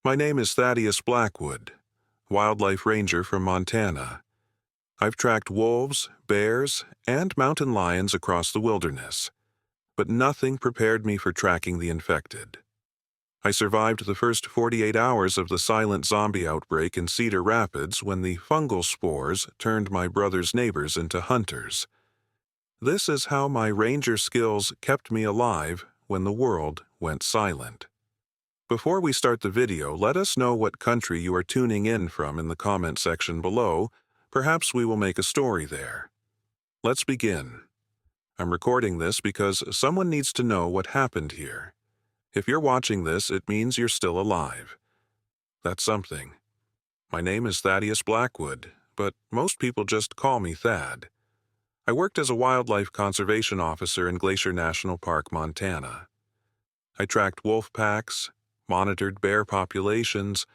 My name is Thaddeus Blackwood, wildlife ranger from Montana. I've tracked wolves, bears, and mountain lions across the wilderness, but nothing prepared me for tracking the infected. I survived the first 48 hours of the silent zombie outbreak in Cedar Rapids when the fungal spores turned my brother's neighbors into hunters. This is how my ranger skills kept me alive when the world went silent. Before we start the video, let us know what country you are tuning in from in the comment section below. Perhaps we will make a story there. Let's begin. I'm recording this because someone needs to know what happened here. If you're watching this, it means you're still alive. That's something. My name is Thaddeus Blackwood, but most people just call me Thad. I worked as a wildlife conservation officer in Glacier National Park, Montana. I tracked wolf packs, monitored bear populations,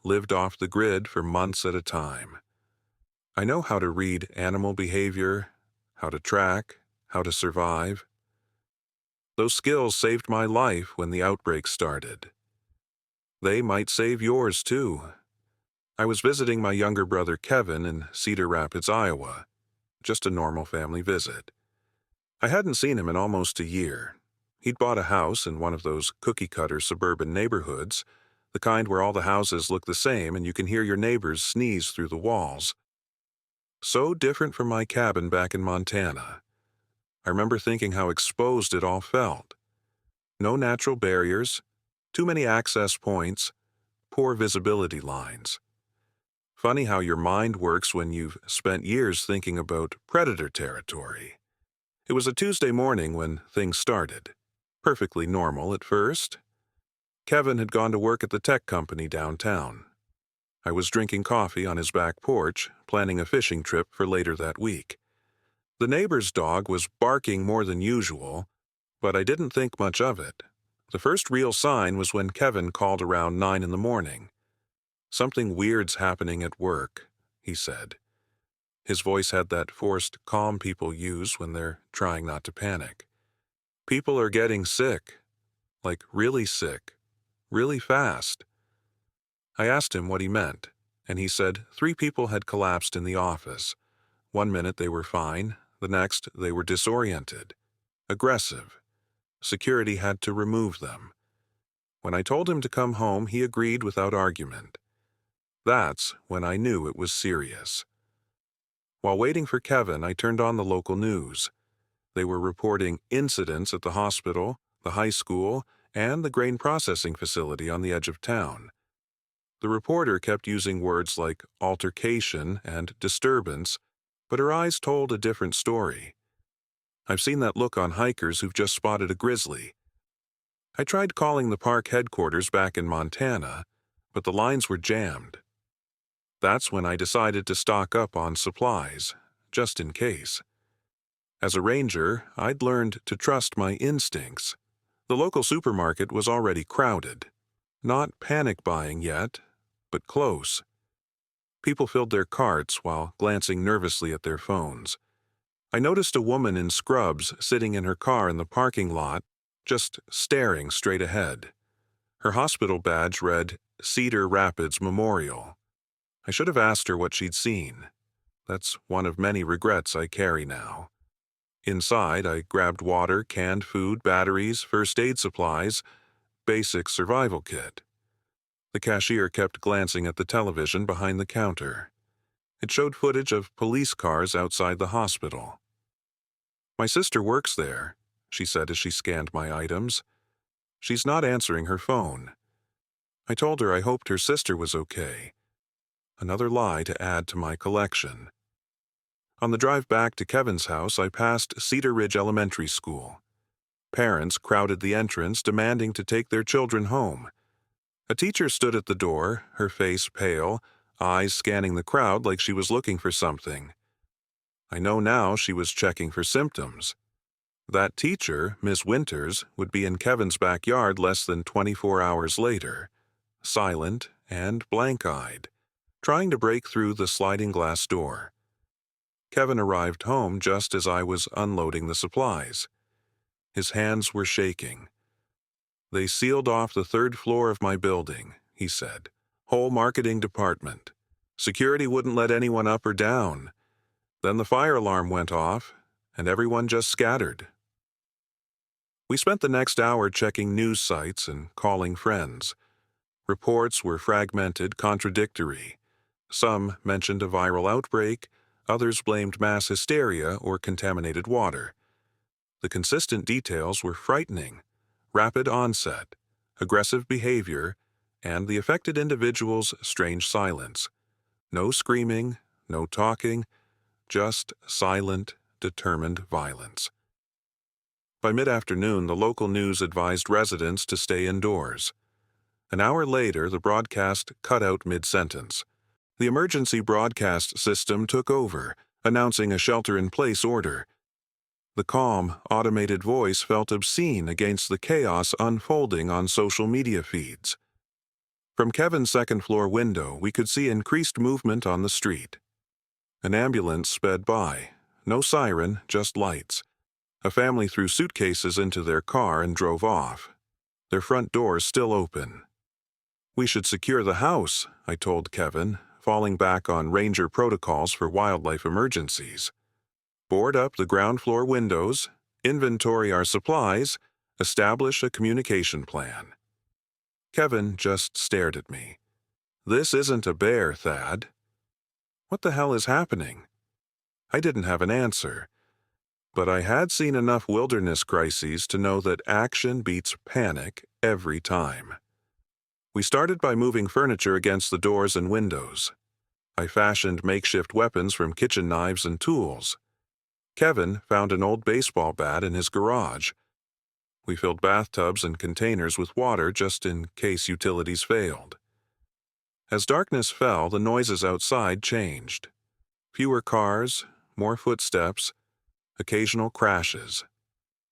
lived off the grid for months at a time. I know how to read animal behavior, how to track, how to survive. Those skills saved my life when the outbreak started. They might save yours too. I was visiting my younger brother Kevin in Cedar Rapids, Iowa. Just a normal family visit. I hadn't seen him in almost a year. He'd bought a house in one of those cookie-cutter suburban neighborhoods, the kind where all the houses look the same and you can hear your neighbors sneeze through the walls. So different from my cabin back in Montana. I remember thinking how exposed it all felt. No natural barriers, too many access points, poor visibility lines. Funny how your mind works when you've spent years thinking about predator territory. It was a Tuesday morning when things started. Perfectly normal at first. Kevin had gone to work at the tech company downtown. I was drinking coffee on his back porch, planning a fishing trip for later that week. The neighbor's dog was barking more than usual, but I didn't think much of it. The first real sign was when Kevin called around 9 in the morning. "Something weird's happening at work," he said. His voice had that forced calm people use when they're trying not to panic. "People are getting sick. Like really sick. Really fast." I asked him what he meant, and he said 3 people had collapsed in the office. One minute they were fine, the next they were disoriented, aggressive. Security had to remove them. When I told him to come home, he agreed without argument. That's when I knew it was serious. While waiting for Kevin, I turned on the local news. They were reporting incidents at the hospital, the high school, and the grain processing facility on the edge of town. The reporter kept using words like altercation and disturbance, but her eyes told a different story. I've seen that look on hikers who've just spotted a grizzly. I tried calling the park headquarters back in Montana, but the lines were jammed. That's when I decided to stock up on supplies, just in case. As a ranger, I'd learned to trust my instincts. The local supermarket was already crowded. Not panic buying yet, but close. People filled their carts while glancing nervously at their phones. I noticed a woman in scrubs sitting in her car in the parking lot, just staring straight ahead. Her hospital badge read Cedar Rapids Memorial. I should have asked her what she'd seen. That's one of many regrets I carry now. Inside, I grabbed water, canned food, batteries, first aid supplies, basic survival kit. The cashier kept glancing at the television behind the counter. It showed footage of police cars outside the hospital. "My sister works there," she said as she scanned my items. "She's not answering her phone." I told her I hoped her sister was okay. Another lie to add to my collection. On the drive back to Kevin's house, I passed Cedar Ridge Elementary School. Parents crowded the entrance, demanding to take their children home. A teacher stood at the door, her face pale, eyes scanning the crowd like she was looking for something. I know now she was checking for symptoms. That teacher, Miss Winters, would be in Kevin's backyard less than 24 hours later, silent and blank-eyed, trying to break through the sliding glass door. Kevin arrived home just as I was unloading the supplies. His hands were shaking. "They sealed off the 3rd floor of my building," he said. "Whole marketing department. Security wouldn't let anyone up or down. Then the fire alarm went off, and everyone just scattered." We spent the next hour checking news sites and calling friends. Reports were fragmented, contradictory. Some mentioned a viral outbreak, others blamed mass hysteria or contaminated water. The consistent details were frightening: rapid onset, aggressive behavior, and the affected individual's strange silence. No screaming, no talking, just silent, determined violence. By mid-afternoon, the local news advised residents to stay indoors. An hour later, the broadcast cut out mid-sentence. The emergency broadcast system took over, announcing a shelter-in-place order. The calm, automated voice felt obscene against the chaos unfolding on social media feeds. From Kevin's second-floor window, we could see increased movement on the street. An ambulance sped by. No siren, just lights. A family threw suitcases into their car and drove off. Their front doors still open. "We should secure the house," I told Kevin, falling back on ranger protocols for wildlife emergencies. "Board up the ground floor windows, inventory our supplies, establish a communication plan." Kevin just stared at me. "This isn't a bear, Thad." What the hell is happening? I didn't have an answer, but I had seen enough wilderness crises to know that action beats panic every time. We started by moving furniture against the doors and windows. I fashioned makeshift weapons from kitchen knives and tools. Kevin found an old baseball bat in his garage. We filled bathtubs and containers with water just in case utilities failed. As darkness fell, the noises outside changed. Fewer cars, more footsteps, occasional crashes.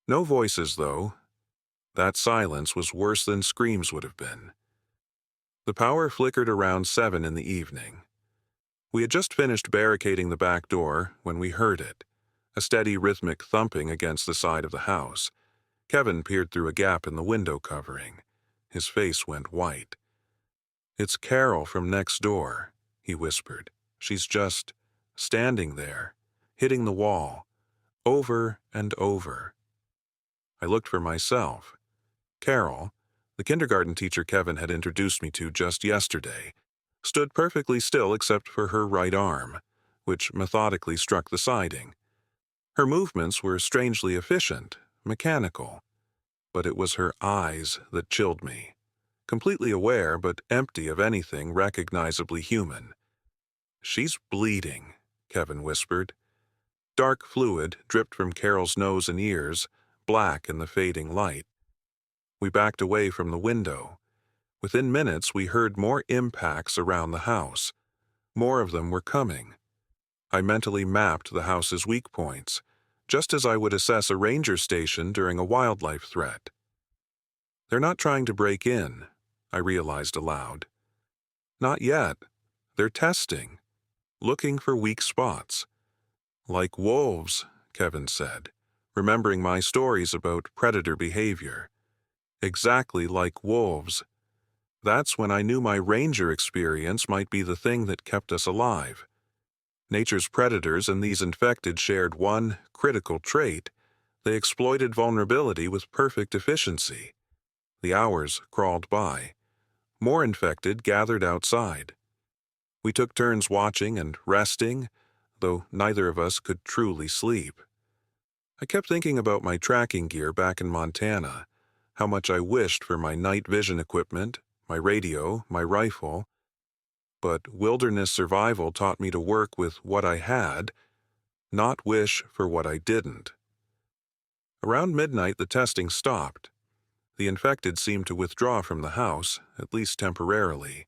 No voices, though. That silence was worse than screams would have been. The power flickered around 7 in the evening. We had just finished barricading the back door when we heard it, a steady rhythmic thumping against the side of the house. Kevin peered through a gap in the window covering. His face went white. "It's Carol from next door," he whispered. "She's just standing there, hitting the wall, over and over." I looked for myself. Carol, the kindergarten teacher Kevin had introduced me to just yesterday, stood perfectly still except for her right arm, which methodically struck the siding. Her movements were strangely efficient, mechanical, but it was her eyes that chilled me. Completely aware but empty of anything recognizably human. "She's bleeding," Kevin whispered. Dark fluid dripped from Carol's nose and ears, black in the fading light. We backed away from the window. Within minutes, we heard more impacts around the house. More of them were coming. I mentally mapped the house's weak points, just as I would assess a ranger station during a wildlife threat. "They're not trying to break in," I realized aloud. "Not yet. They're testing, looking for weak spots." "Like wolves," Kevin said, remembering my stories about predator behavior. "Exactly like wolves." That's when I knew my ranger experience might be the thing that kept us alive. Nature's predators and these infected shared one critical trait: they exploited vulnerability with perfect efficiency. The hours crawled by. More infected gathered outside. We took turns watching and resting, though neither of us could truly sleep. I kept thinking about my tracking gear back in Montana, how much I wished for my night vision equipment, my radio, my rifle. But wilderness survival taught me to work with what I had, not wish for what I didn't. Around midnight, the testing stopped. The infected seemed to withdraw from the house, at least temporarily.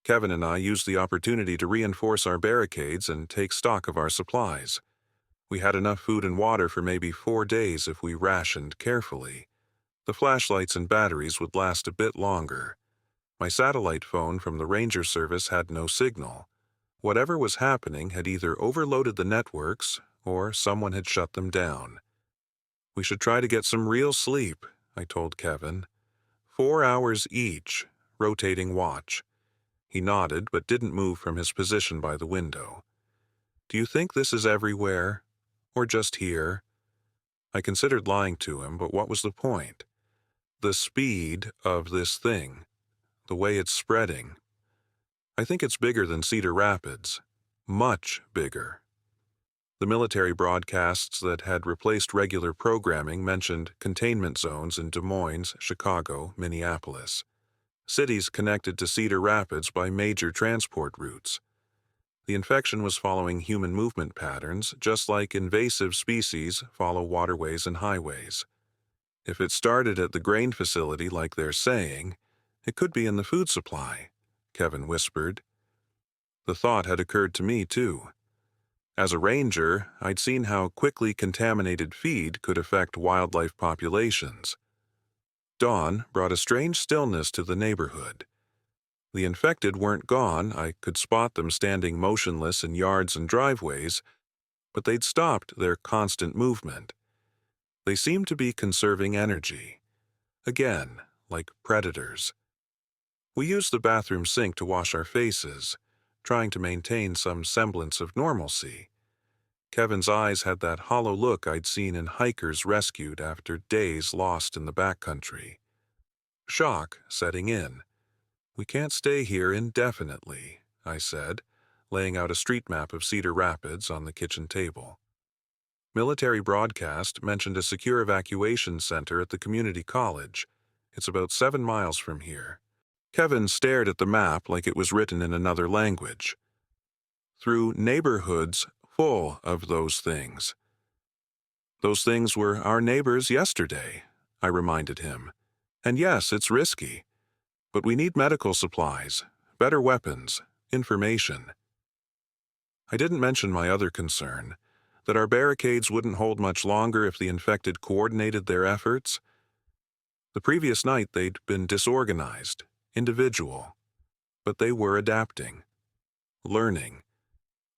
Kevin and I used the opportunity to reinforce our barricades and take stock of our supplies. We had enough food and water for maybe 4 days if we rationed carefully. The flashlights and batteries would last a bit longer. My satellite phone from the Ranger Service had no signal. Whatever was happening had either overloaded the networks or someone had shut them down. "We should try to get some real sleep," I told Kevin. 4 hours each, rotating watch. He nodded but didn't move from his position by the window. "Do you think this is everywhere? Or just here?" I considered lying to him, but what was the point? The speed of this thing, the way it's spreading. "I think it's bigger than Cedar Rapids. Much bigger." The military broadcasts that had replaced regular programming mentioned containment zones in Des Moines, Chicago, Minneapolis. Cities connected to Cedar Rapids by major transport routes. The infection was following human movement patterns, just like invasive species follow waterways and highways. If it started at the grain facility like they're saying, it could be in the food supply, Kevin whispered. The thought had occurred to me, too. As a ranger, I'd seen how quickly contaminated feed could affect wildlife populations. Dawn brought a strange stillness to the neighborhood. The infected weren't gone. I could spot them standing motionless in yards and driveways, but they'd stopped their constant movement. They seemed to be conserving energy. Again, like predators. We used the bathroom sink to wash our faces, trying to maintain some semblance of normalcy. Kevin's eyes had that hollow look I'd seen in hikers rescued after days lost in the backcountry. Shock setting in. "We can't stay here indefinitely," I said, laying out a street map of Cedar Rapids on the kitchen table. Military broadcast mentioned a secure evacuation center at the community college. It's about 7 miles from here. Kevin stared at the map like it was written in another language. "Through neighborhoods full of those things." "Those things were our neighbors yesterday," I reminded him. "And yes, it's risky. But we need medical supplies, better weapons, information." I didn't mention my other concern, that our barricades wouldn't hold much longer if the infected coordinated their efforts. The previous night they'd been disorganized, individual, but they were adapting, learning.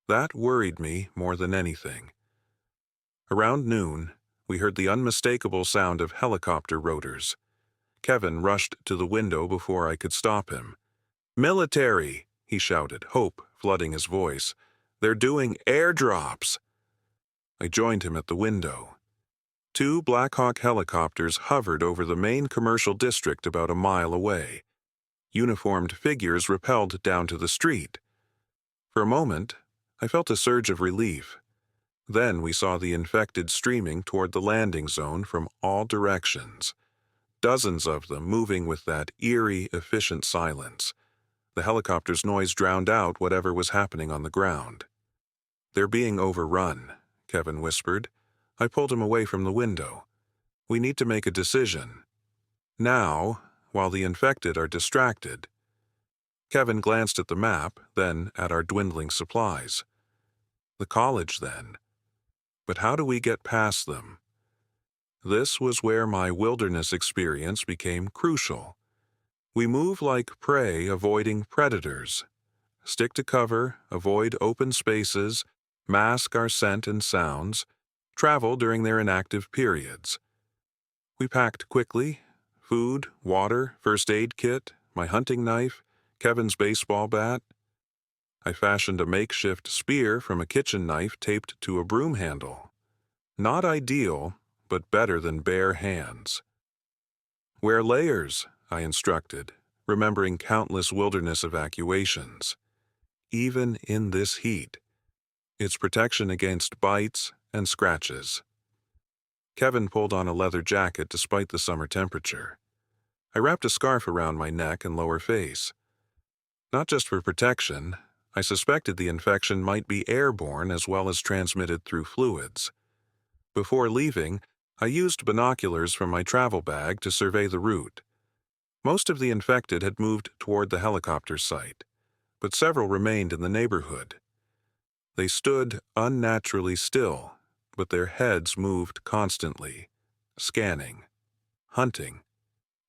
That worried me more than anything. Around noon, we heard the unmistakable sound of helicopter rotors. Kevin rushed to the window before I could stop him. "Military!" he shouted, hope flooding his voice. "They're doing airdrops!" I joined him at the window. 2 Black Hawk helicopters hovered over the main commercial district about a mile away. Uniformed figures rappelled down to the street. For a moment, I felt a surge of relief. Then we saw the infected streaming toward the landing zone from all directions. Dozens of them moving with that eerie, efficient silence. The helicopter's noise drowned out whatever was happening on the ground. "They're being overrun," Kevin whispered. I pulled him away from the window. "We need to make a decision. Now, while the infected are distracted." Kevin glanced at the map, then at our dwindling supplies. "The college, then. But how do we get past them?" This was where my wilderness experience became crucial. We move like prey avoiding predators. Stick to cover, avoid open spaces, mask our scent and sounds, travel during their inactive periods. We packed quickly: food, water, first aid kit, my hunting knife, Kevin's baseball bat. I fashioned a makeshift spear from a kitchen knife taped to a broom handle. Not ideal, but better than bare hands. "Wear layers," I instructed, remembering countless wilderness evacuations. Even in this heat, it's protection against bites and scratches. Kevin pulled on a leather jacket despite the summer temperature. I wrapped a scarf around my neck and lower face. Not just for protection, I suspected the infection might be airborne as well as transmitted through fluids. Before leaving, I used binoculars from my travel bag to survey the route. Most of the infected had moved toward the helicopter site, but several remained in the neighborhood. They stood unnaturally still, but their heads moved constantly, scanning, hunting.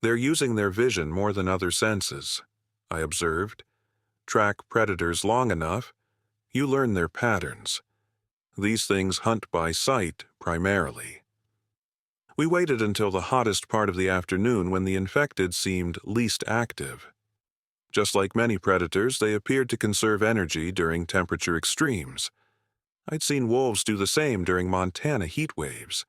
"They're using their vision more than other senses," I observed. "Track predators long enough, you learn their patterns. These things hunt by sight primarily." We waited until the hottest part of the afternoon when the infected seemed least active. Just like many predators, they appeared to conserve energy during temperature extremes. I'd seen wolves do the same during Montana heat waves.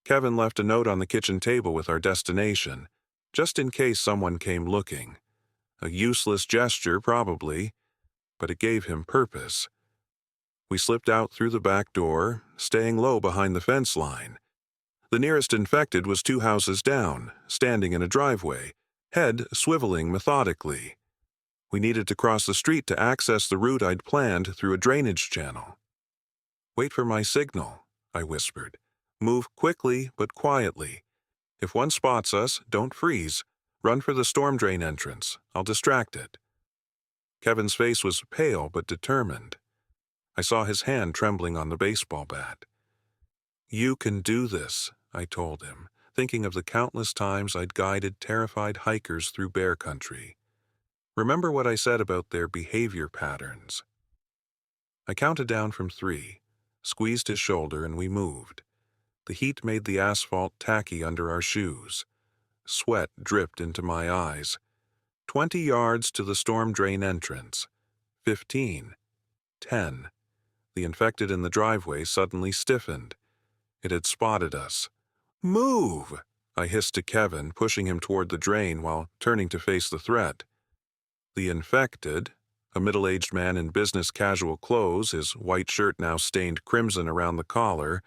Kevin left a note on the kitchen table with our destination, just in case someone came looking. A useless gesture, probably, but it gave him purpose. We slipped out through the back door, staying low behind the fence line. The nearest infected was 2 houses down, standing in a driveway, head swiveling methodically. We needed to cross the street to access the route I'd planned through a drainage channel. "Wait for my signal," I whispered. "Move quickly but quietly. If one spots us, don't freeze. Run for the storm drain entrance. I'll distract it." Kevin's face was pale but determined. I saw his hand trembling on the baseball bat. "You can do this," I told him, thinking of the countless times I'd guided terrified hikers through bear country. Remember what I said about their behavior patterns. I counted down from 3, squeezed his shoulder, and we moved. The heat made the asphalt tacky under our shoes. Sweat dripped into my eyes. 20 yards to the storm drain entrance. 15. 10. The infected in the driveway suddenly stiffened. It had spotted us. "Move!" I hissed to Kevin, pushing him toward the drain while turning to face the threat. The infected, a middle-aged man in business casual clothes, his white shirt now stained crimson around the collar,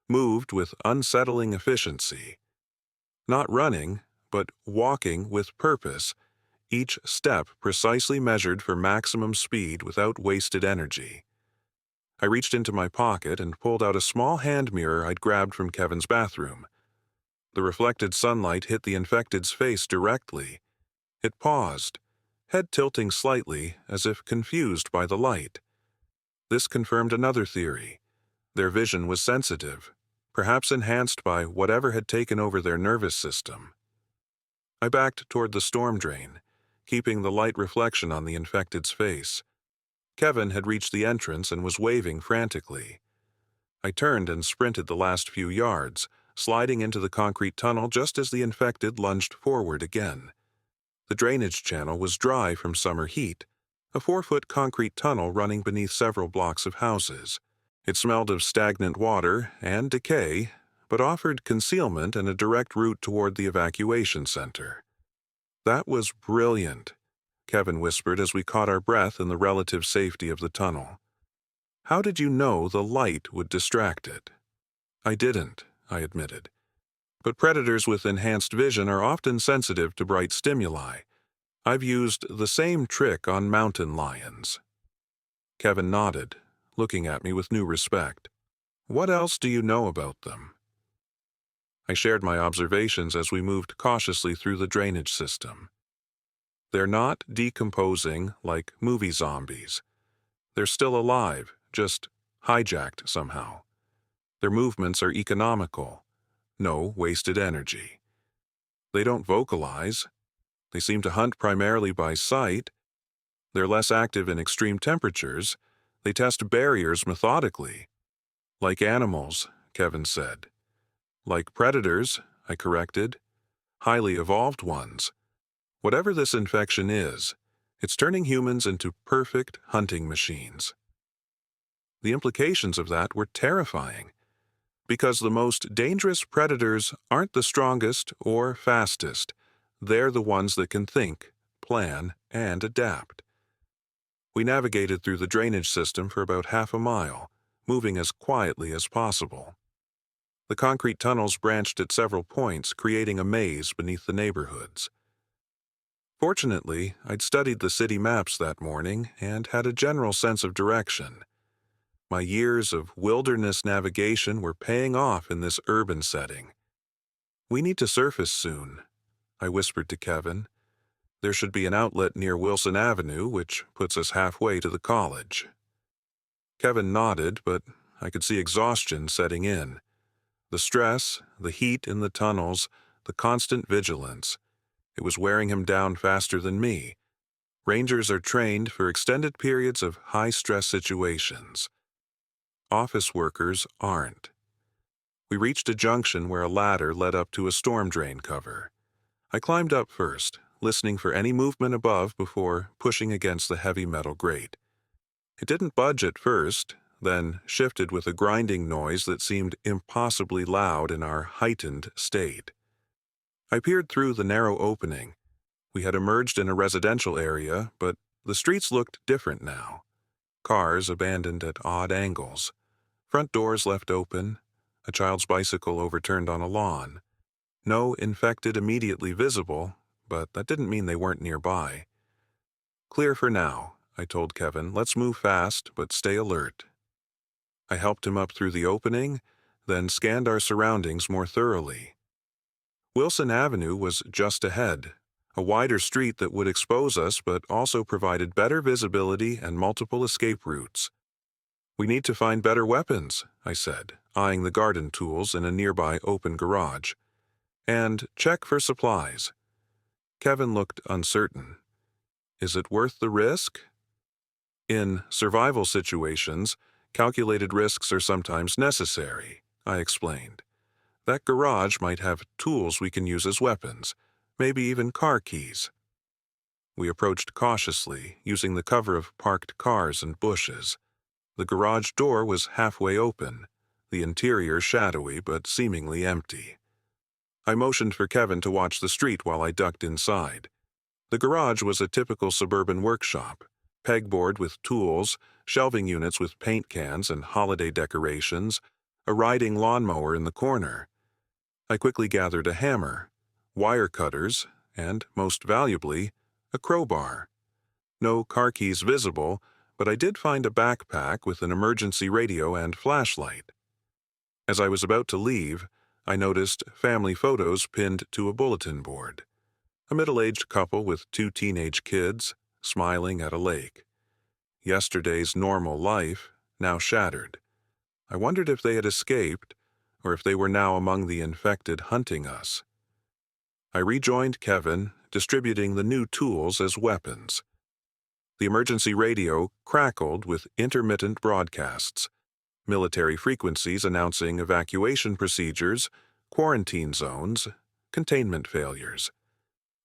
moved with unsettling efficiency. Not running, but walking with purpose, each step precisely measured for maximum speed without wasted energy. I reached into my pocket and pulled out a small hand mirror I'd grabbed from Kevin's bathroom. The reflected sunlight hit the infected's face directly. It paused, head tilting slightly as if confused by the light. This confirmed another theory. Their vision was sensitive, perhaps enhanced by whatever had taken over their nervous system. I backed toward the storm drain, keeping the light reflection on the infected's face. Kevin had reached the entrance and was waving frantically. I turned and sprinted the last few yards, sliding into the concrete tunnel just as the infected lunged forward again. The drainage channel was dry from summer heat, a 4-foot concrete tunnel running beneath several blocks of houses. It smelled of stagnant water and decay, but offered concealment and a direct route toward the evacuation center. "That was brilliant," Kevin whispered as we caught our breath in the relative safety of the tunnel. "How did you know the light would distract it?" "I didn't," I admitted. "But predators with enhanced vision are often sensitive to bright stimuli. I've used the same trick on mountain lions." Kevin nodded, looking at me with new respect. "What else do you know about them?" I shared my observations as we moved cautiously through the drainage system. They're not decomposing like movie zombies. They're still alive, just hijacked somehow. Their movements are economical. No wasted energy. They don't vocalize. They seem to hunt primarily by sight. They're less active in extreme temperatures. They test barriers methodically. "Like animals," Kevin said. "Like predators," I corrected. "Highly evolved ones. Whatever this infection is, it's turning humans into perfect hunting machines." The implications of that were terrifying, because the most dangerous predators aren't the strongest or fastest. They're the ones that can think, plan, and adapt. We navigated through the drainage system for about half a mile, moving as quietly as possible. The concrete tunnels branched at several points, creating a maze beneath the neighborhoods. Fortunately, I'd studied the city maps that morning and had a general sense of direction. My years of wilderness navigation were paying off in this urban setting. "We need to surface soon," I whispered to Kevin. "There should be an outlet near Wilson Avenue, which puts us halfway to the college." Kevin nodded, but I could see exhaustion setting in. The stress, the heat in the tunnels, the constant vigilance. It was wearing him down faster than me. Rangers are trained for extended periods of high-stress situations. Office workers aren't. We reached a junction where a ladder led up to a storm drain cover. I climbed up first, listening for any movement above before pushing against the heavy metal grate. It didn't budge at first, then shifted with a grinding noise that seemed impossibly loud in our heightened state. I peered through the narrow opening. We had emerged in a residential area, but the streets looked different now. Cars abandoned at odd angles, front doors left open, a child's bicycle overturned on a lawn. No infected immediately visible, but that didn't mean they weren't nearby. "Clear for now," I told Kevin. "Let's move fast, but stay alert." I helped him up through the opening, then scanned our surroundings more thoroughly. Wilson Avenue was just ahead, a wider street that would expose us but also provided better visibility and multiple escape routes. "We need to find better weapons," I said, eyeing the garden tools in a nearby open garage. "And check for supplies." Kevin looked uncertain. "Is it worth the risk?" "In survival situations, calculated risks are sometimes necessary," I explained. "That garage might have tools we can use as weapons, maybe even car keys." We approached cautiously, using the cover of parked cars and bushes. The garage door was halfway open, the interior shadowy but seemingly empty. I motioned for Kevin to watch the street while I ducked inside. The garage was a typical suburban workshop, pegboard with tools, shelving units with paint cans and holiday decorations, a riding lawnmower in the corner. I quickly gathered a hammer, wire cutters, and, most valuably, a crowbar. No car keys visible, but I did find a backpack with an emergency radio and flashlight. As I was about to leave, I noticed family photos pinned to a bulletin board. A middle-aged couple with 2 teenage kids, smiling at a lake. Yesterday's normal life, now shattered. I wondered if they had escaped, or if they were now among the infected hunting us. I rejoined Kevin, distributing the new tools as weapons. The emergency radio crackled with intermittent broadcasts, military frequencies announcing evacuation procedures, quarantine zones, containment failures.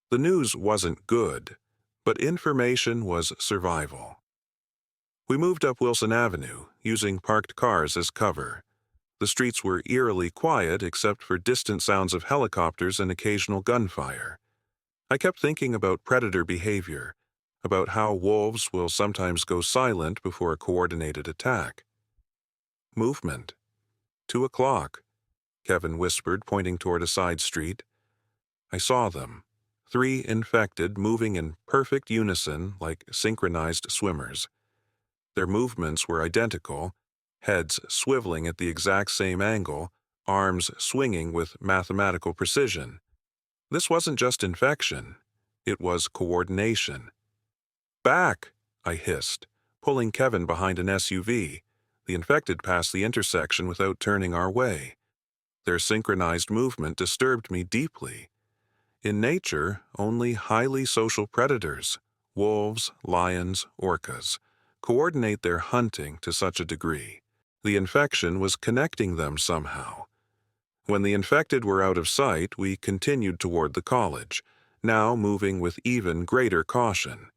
The news wasn't good, but information was survival. We moved up Wilson Avenue, using parked cars as cover. The streets were eerily quiet except for distant sounds of helicopters and occasional gunfire. I kept thinking about predator behavior, about how wolves will sometimes go silent before a coordinated attack. "Movement. 2:00, Kevin whispered, pointing toward a side street. I saw them, 3 infected moving in perfect unison like synchronized swimmers. Their movements were identical, heads swiveling at the exact same angle, arms swinging with mathematical precision. This wasn't just infection, it was coordination. "Back!" I hissed, pulling Kevin behind an SUV. The infected passed the intersection without turning our way. Their synchronized movement disturbed me deeply. In nature, only highly social predators, wolves, lions, orcas, coordinate their hunting to such a degree. The infection was connecting them somehow. When the infected were out of sight, we continued toward the college, now moving with even greater caution.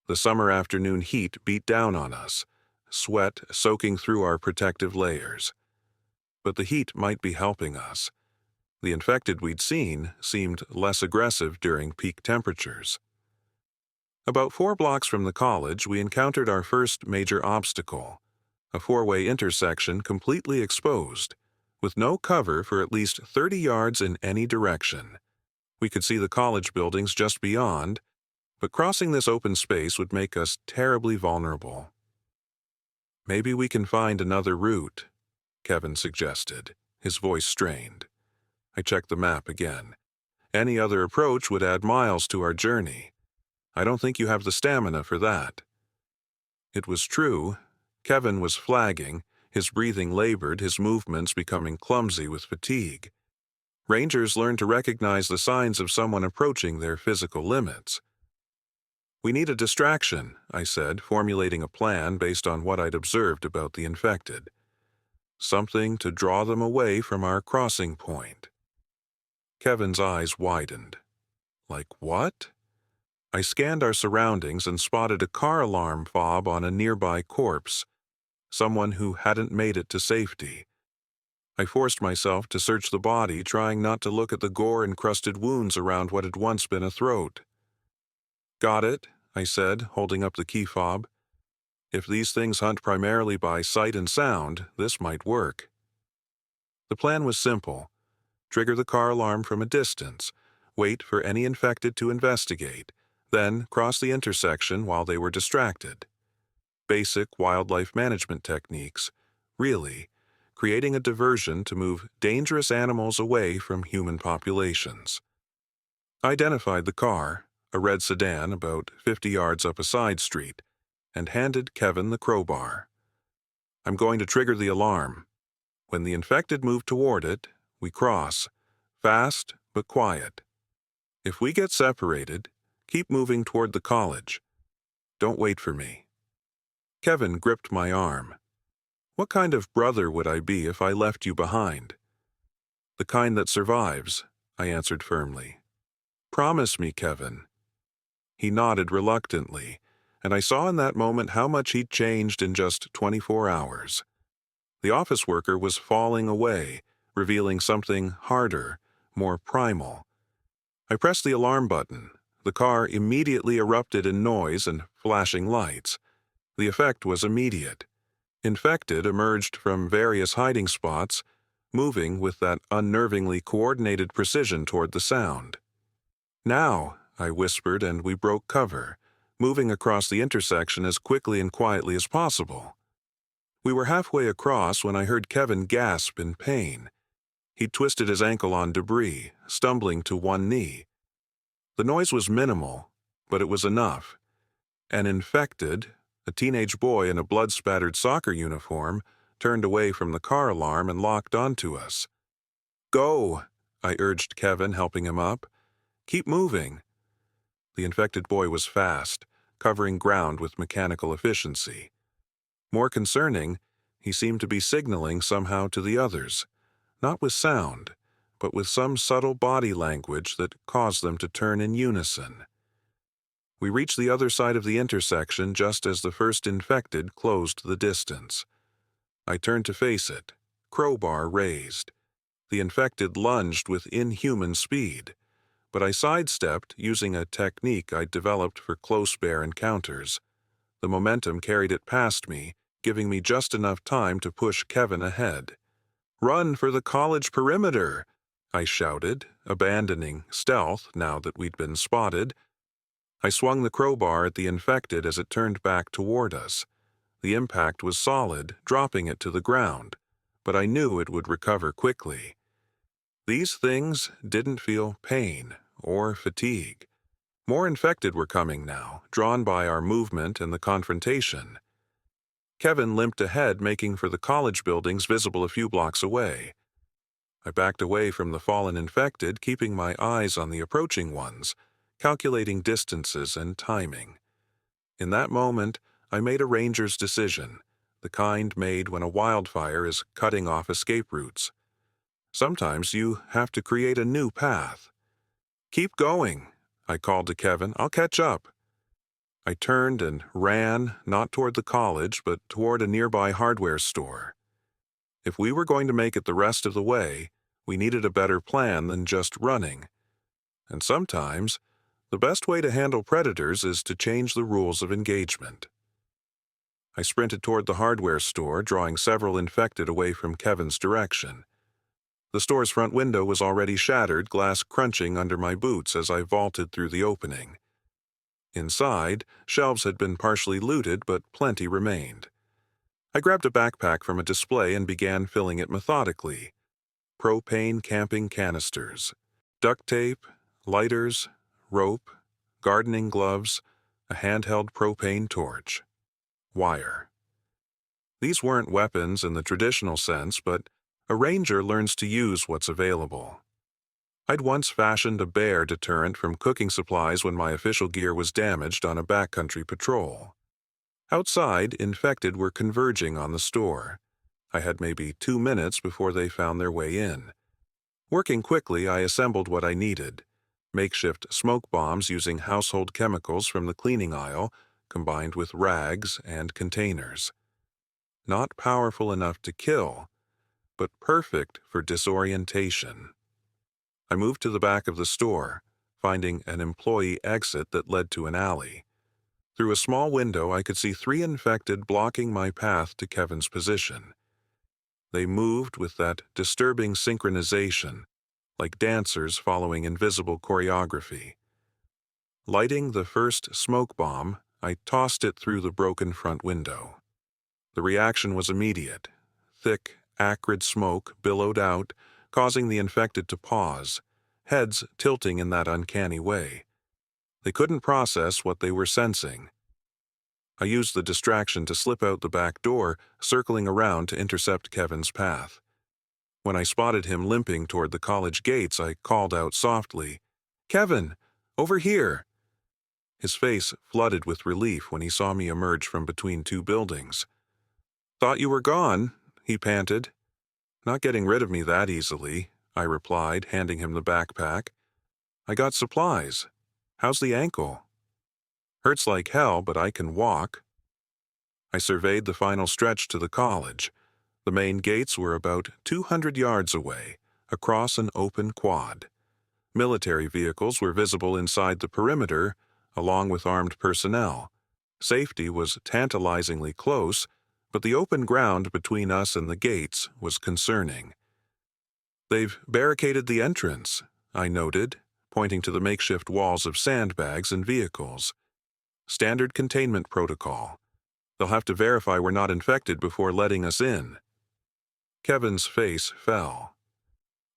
The summer afternoon heat beat down on us, sweat soaking through our protective layers. But the heat might be helping us. The infected we'd seen seemed less aggressive during peak temperatures. About 4 blocks from the college, we encountered our first major obstacle, a 4-way intersection completely exposed, with no cover for at least 30 yards in any direction. We could see the college buildings just beyond, but crossing this open space would make us terribly vulnerable. "Maybe we can find another route," Kevin suggested, his voice strained. I checked the map again. "Any other approach would add miles to our journey. I don't think you have the stamina for that." It was true. Kevin was flagging, his breathing labored, his movements becoming clumsy with fatigue. Rangers learn to recognize the signs of someone approaching their physical limits. "We need a distraction," I said, formulating a plan based on what I'd observed about the infected. "Something to draw them away from our crossing point." Kevin's eyes widened. "Like what?" I scanned our surroundings and spotted a car alarm fob on a nearby corpse, someone who hadn't made it to safety. I forced myself to search the body, trying not to look at the gore-encrusted wounds around what had once been a throat. "Got it," I said, holding up the key fob. "If these things hunt primarily by sight and sound, this might work." The plan was simple. Trigger the car alarm from a distance, wait for any infected to investigate, then cross the intersection while they were distracted. Basic wildlife management techniques, really, creating a diversion to move dangerous animals away from human populations. I identified the car, a red sedan about 50 yards up a side street, and handed Kevin the crowbar. "I'm going to trigger the alarm. When the infected move toward it, we cross, fast but quiet. If we get separated, keep moving toward the college. Don't wait for me." Kevin gripped my arm. "What kind of brother would I be if I left you behind?" "The kind that survives," I answered firmly. "Promise me, Kevin." He nodded reluctantly, and I saw in that moment how much he'd changed in just 24 hours. The office worker was falling away, revealing something harder, more primal. I pressed the alarm button. The car immediately erupted in noise and flashing lights. The effect was immediate. Infected emerged from various hiding spots, moving with that unnervingly coordinated precision toward the sound. "Now," I whispered, and we broke cover, moving across the intersection as quickly and quietly as possible. We were halfway across when I heard Kevin gasp in pain. He'd twisted his ankle on debris, stumbling to one knee. The noise was minimal, but it was enough. An infected, a teenage boy in a blood-spattered soccer uniform, turned away from the car alarm and locked onto us. "Go," I urged Kevin, helping him up. "Keep moving." The infected boy was fast, covering ground with mechanical efficiency. More concerning, he seemed to be signaling somehow to the others, not with sound, but with some subtle body language that caused them to turn in unison. We reached the other side of the intersection just as the first infected closed the distance. I turned to face it, crowbar raised. The infected lunged with inhuman speed, but I sidestepped using a technique I'd developed for close bear encounters. The momentum carried it past me, giving me just enough time to push Kevin ahead. "Run for the college perimeter!" I shouted, abandoning stealth now that we'd been spotted. I swung the crowbar at the infected as it turned back toward us. The impact was solid, dropping it to the ground, but I knew it would recover quickly. These things didn't feel pain or fatigue. More infected were coming now, drawn by our movement and the confrontation. Kevin limped ahead, making for the college buildings visible a few blocks away. I backed away from the fallen infected, keeping my eyes on the approaching ones, calculating distances and timing. In that moment, I made a ranger's decision, the kind made when a wildfire is cutting off escape routes. Sometimes you have to create a new path. "Keep going," I called to Kevin. "I'll catch up." I turned and ran, not toward the college, but toward a nearby hardware store. If we were going to make it the rest of the way, we needed a better plan than just running. And sometimes, the best way to handle predators is to change the rules of engagement. I sprinted toward the hardware store, drawing several infected away from Kevin's direction. The store's front window was already shattered, glass crunching under my boots as I vaulted through the opening. Inside, shelves had been partially looted, but plenty remained. I grabbed a backpack from a display and began filling it methodically. Propane camping canisters, duct tape, lighters, rope, gardening gloves, a handheld propane torch, wire. These weren't weapons in the traditional sense, but a ranger learns to use what's available. I'd once fashioned a bear deterrent from cooking supplies when my official gear was damaged on a backcountry patrol. Outside, infected were converging on the store. I had maybe 2 minutes before they found their way in. Working quickly, I assembled what I needed. Makeshift smoke bombs using household chemicals from the cleaning aisle, combined with rags and containers. Not powerful enough to kill, but perfect for disorientation. I moved to the back of the store, finding an employee exit that led to an alley. Through a small window, I could see 3 infected blocking my path to Kevin's position. They moved with that disturbing synchronization, like dancers following invisible choreography. Lighting the first smoke bomb, I tossed it through the broken front window. The reaction was immediate. Thick, acrid smoke billowed out, causing the infected to pause, heads tilting in that uncanny way. They couldn't process what they were sensing. I used the distraction to slip out the back door, circling around to intercept Kevin's path. When I spotted him limping toward the college gates, I called out softly, "Kevin, over here!" His face flooded with relief when he saw me emerge from between 2 buildings. "Thought you were gone," he panted. "Not getting rid of me that easily," I replied, handing him the backpack. "I got supplies. How's the ankle?" "Hurts like hell, but I can walk." I surveyed the final stretch to the college. The main gates were about 200 yards away, across an open quad. Military vehicles were visible inside the perimeter, along with armed personnel. Safety was tantalizingly close, but the open ground between us and the gates was concerning. "They've barricaded the entrance," I noted, pointing to the makeshift walls of sandbags and vehicles. "Standard containment protocol. They'll have to verify we're not infected before letting us in." Kevin's face fell.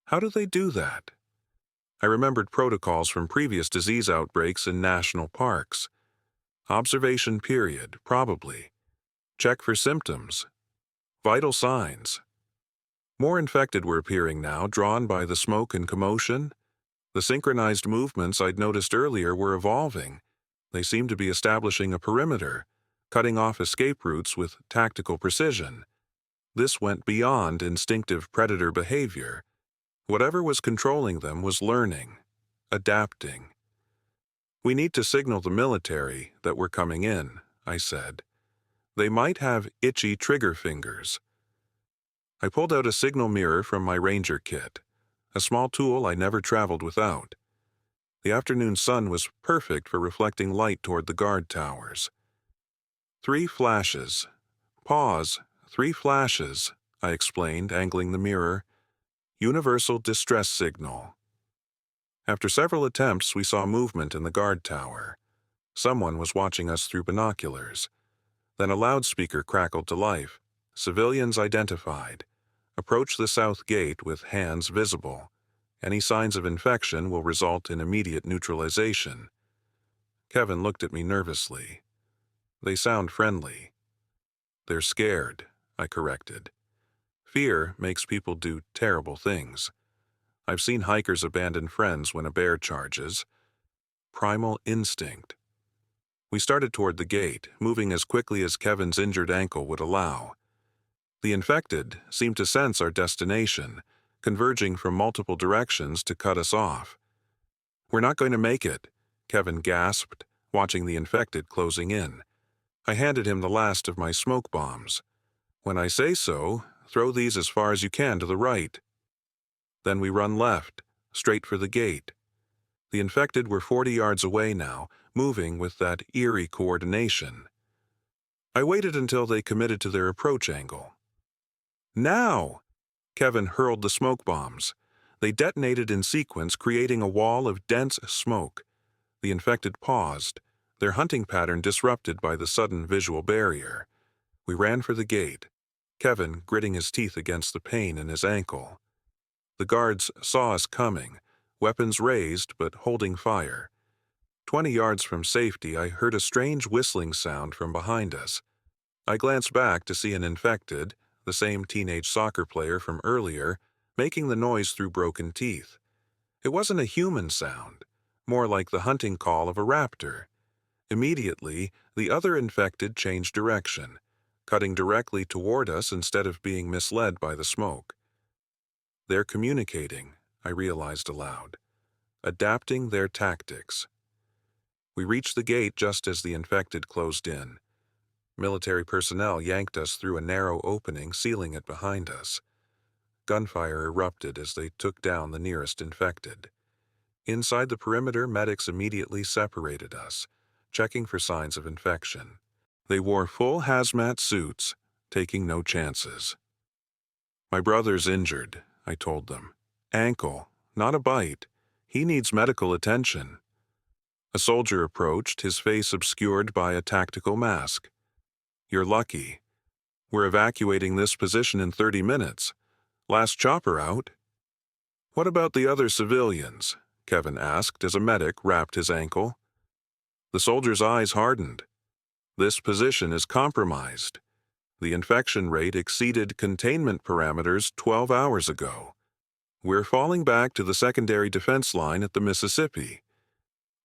"How do they do that?" I remembered protocols from previous disease outbreaks in national parks. Observation period, probably. Check for symptoms. Vital signs. More infected were appearing now, drawn by the smoke and commotion. The synchronized movements I'd noticed earlier were evolving. They seemed to be establishing a perimeter, cutting off escape routes with tactical precision. This went beyond instinctive predator behavior. Whatever was controlling them was learning, adapting. "We need to signal the military that we're coming in," I said. "They might have itchy trigger fingers." I pulled out a signal mirror from my ranger kit, a small tool I never traveled without. The afternoon sun was perfect for reflecting light toward the guard towers. 3 flashes. "Pause. 3 flashes," I explained, angling the mirror. "Universal distress signal." After several attempts, we saw movement in the guard tower. Someone was watching us through binoculars. Then a loudspeaker crackled to life. "Civilians identified. Approach the south gate with hands visible. Any signs of infection will result in immediate neutralization." Kevin looked at me nervously. "They sound friendly." "They're scared," I corrected. "Fear makes people do terrible things. I've seen hikers abandon friends when a bear charges. Primal instinct." We started toward the gate, moving as quickly as Kevin's injured ankle would allow. The infected seemed to sense our destination, converging from multiple directions to cut us off. "We're not going to make it," Kevin gasped, watching the infected closing in. I handed him the last of my smoke bombs. "When I say so, throw these as far as you can to the right." Then we run left, straight for the gate. The infected were 40 yards away now, moving with that eerie coordination. I waited until they committed to their approach angle. "Now!" Kevin hurled the smoke bombs. They detonated in sequence, creating a wall of dense smoke. The infected paused, their hunting pattern disrupted by the sudden visual barrier. We ran for the gate, Kevin gritting his teeth against the pain in his ankle. The guards saw us coming, weapons raised but holding fire. 20 yards from safety, I heard a strange whistling sound from behind us. I glanced back to see an infected, the same teenage soccer player from earlier, making the noise through broken teeth. It wasn't a human sound, more like the hunting call of a raptor. Immediately, the other infected changed direction, cutting directly toward us instead of being misled by the smoke. "They're communicating," I realized aloud. adapting their tactics. We reached the gate just as the infected closed in. Military personnel yanked us through a narrow opening, sealing it behind us. Gunfire erupted as they took down the nearest infected. Inside the perimeter, medics immediately separated us, checking for signs of infection. They wore full hazmat suits, taking no chances. "My brother's injured," I told them. "Ankle, not a bite. He needs medical attention." A soldier approached, his face obscured by a tactical mask. "You're lucky. We're evacuating this position in 30 minutes. Last chopper out." "What about the other civilians?" Kevin asked as a medic wrapped his ankle. The soldier's eyes hardened. "This position is compromised. The infection rate exceeded containment parameters 12 hours ago. We're falling back to the secondary defense line at the Mississippi."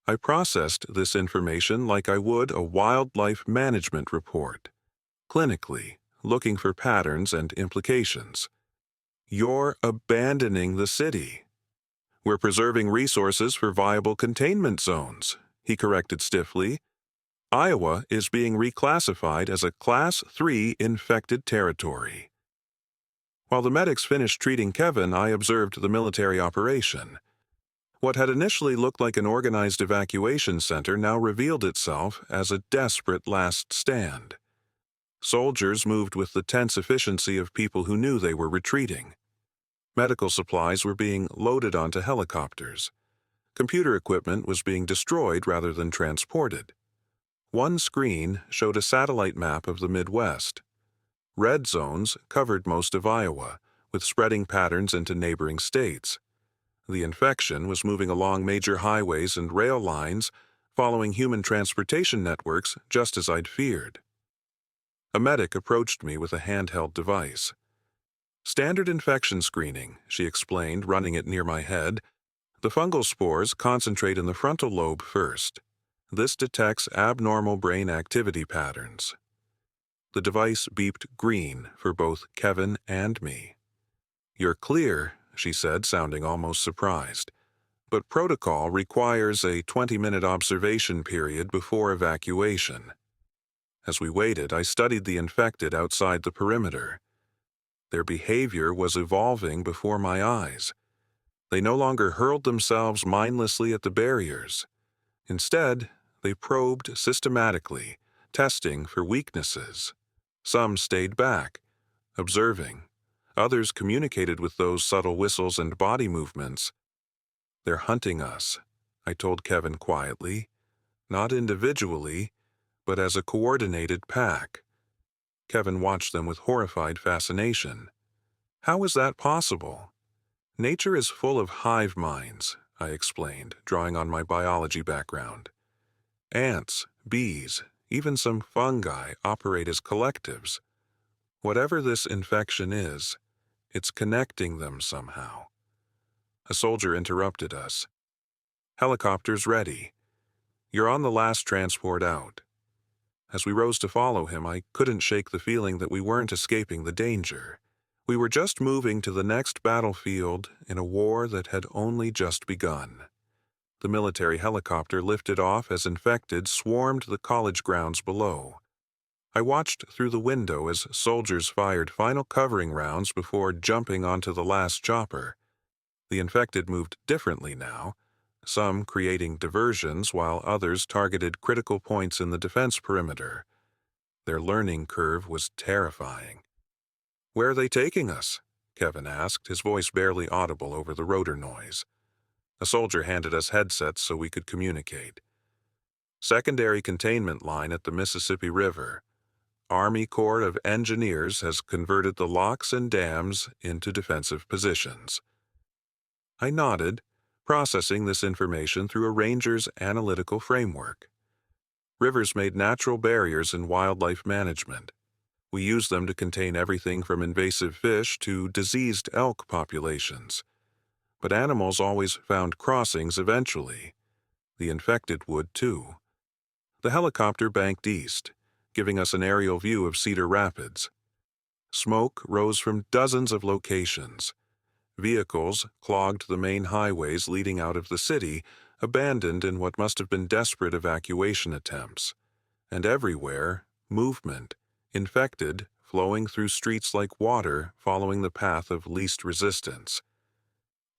I processed this information like I would a wildlife management report, clinically, looking for patterns and implications. "You're abandoning the city." "We're preserving resources for viable containment zones," he corrected stiffly. "Iowa is being reclassified as a Class 3 infected territory." While the medics finished treating Kevin, I observed the military operation. What had initially looked like an organized evacuation center now revealed itself as a desperate last stand. Soldiers moved with the tense efficiency of people who knew they were retreating. Medical supplies were being loaded onto helicopters. Computer equipment was being destroyed rather than transported. One screen showed a satellite map of the Midwest. Red zones covered most of Iowa, with spreading patterns into neighboring states. The infection was moving along major highways and rail lines, following human transportation networks just as I'd feared. A medic approached me with a handheld device. "Standard infection screening," she explained, running it near my head. "The fungal spores concentrate in the frontal lobe first. This detects abnormal brain activity patterns." The device beeped green for both Kevin and me. "You're clear," she said, sounding almost surprised. "But protocol requires a 20-minute observation period before evacuation." As we waited, I studied the infected outside the perimeter. Their behavior was evolving before my eyes. They no longer hurled themselves mindlessly at the barriers. Instead, they probed systematically, testing for weaknesses. Some stayed back, observing. Others communicated with those subtle whistles and body movements. "They're hunting us," I told Kevin quietly. "Not individually, but as a coordinated pack." Kevin watched them with horrified fascination. "How is that possible?" "Nature is full of hive minds," I explained, drawing on my biology background. "Ants, bees, even some fungi operate as collectives. Whatever this infection is, it's connecting them somehow." A soldier interrupted us. "Helicopters ready. You're on the last transport out." As we rose to follow him, I couldn't shake the feeling that we weren't escaping the danger. We were just moving to the next battlefield in a war that had only just begun. The military helicopter lifted off as infected swarmed the college grounds below. I watched through the window as soldiers fired final covering rounds before jumping onto the last chopper. The infected moved differently now, some creating diversions while others targeted critical points in the defense perimeter. Their learning curve was terrifying. "Where are they taking us?" Kevin asked, his voice barely audible over the rotor noise. A soldier handed us headsets so we could communicate. "Secondary containment line at the Mississippi River. Army Corps of Engineers has converted the locks and dams into defensive positions." I nodded, processing this information through a ranger's analytical framework. Rivers made natural barriers in wildlife management. We use them to contain everything from invasive fish to diseased elk populations. But animals always found crossings eventually. The infected would too. The helicopter banked east, giving us an aerial view of Cedar Rapids. Smoke rose from dozens of locations. Vehicles clogged the main highways leading out of the city, abandoned in what must have been desperate evacuation attempts. And everywhere, movement, infected, flowing through streets like water, following the path of least resistance.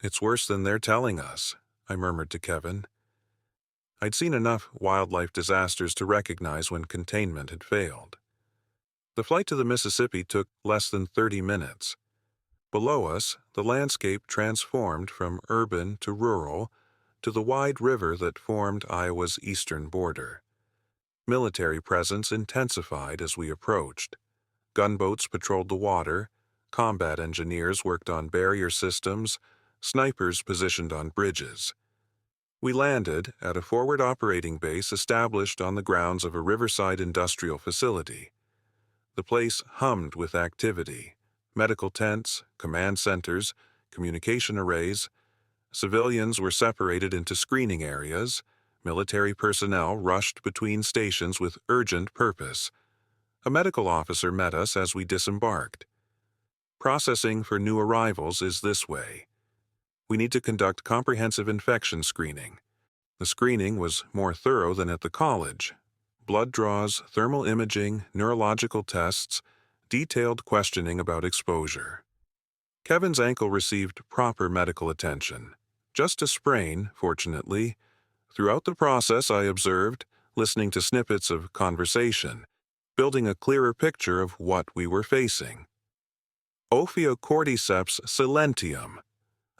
"It's worse than they're telling us," I murmured to Kevin. I'd seen enough wildlife disasters to recognize when containment had failed. The flight to the Mississippi took less than 30 minutes. Below us, the landscape transformed from urban to rural to the wide river that formed Iowa's eastern border. Military presence intensified as we approached. Gunboats patrolled the water, combat engineers worked on barrier systems, snipers positioned on bridges. We landed at a forward operating base established on the grounds of a riverside industrial facility. The place hummed with activity: medical tents, command centers, communication arrays. Civilians were separated into screening areas. Military personnel rushed between stations with urgent purpose. A medical officer met us as we disembarked. "Processing for new arrivals is this way. We need to conduct comprehensive infection screening." The screening was more thorough than at the college. Blood draws, thermal imaging, neurological tests, detailed questioning about exposure. Kevin's ankle received proper medical attention. Just a sprain, fortunately. Throughout the process, I observed, listening to snippets of conversation, building a clearer picture of what we were facing. "Ophiocordyceps silentium,"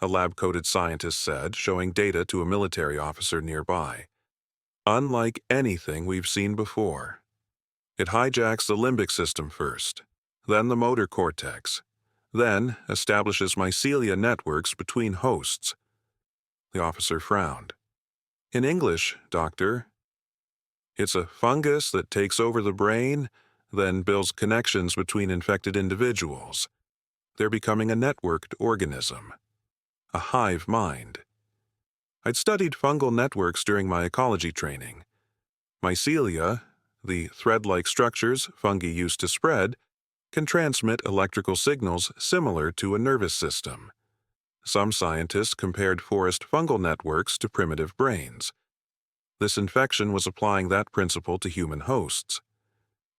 a lab-coated scientist said, showing data to a military officer nearby. "Unlike anything we've seen before. It hijacks the limbic system first, then the motor cortex, then establishes mycelia networks between hosts." The officer frowned. "In English, doctor, it's a fungus that takes over the brain, then builds connections between infected individuals. They're becoming a networked organism. A hive mind." I'd studied fungal networks during my ecology training. Mycelia, the thread-like structures fungi use to spread, can transmit electrical signals similar to a nervous system. Some scientists compared forest fungal networks to primitive brains. This infection was applying that principle to human hosts.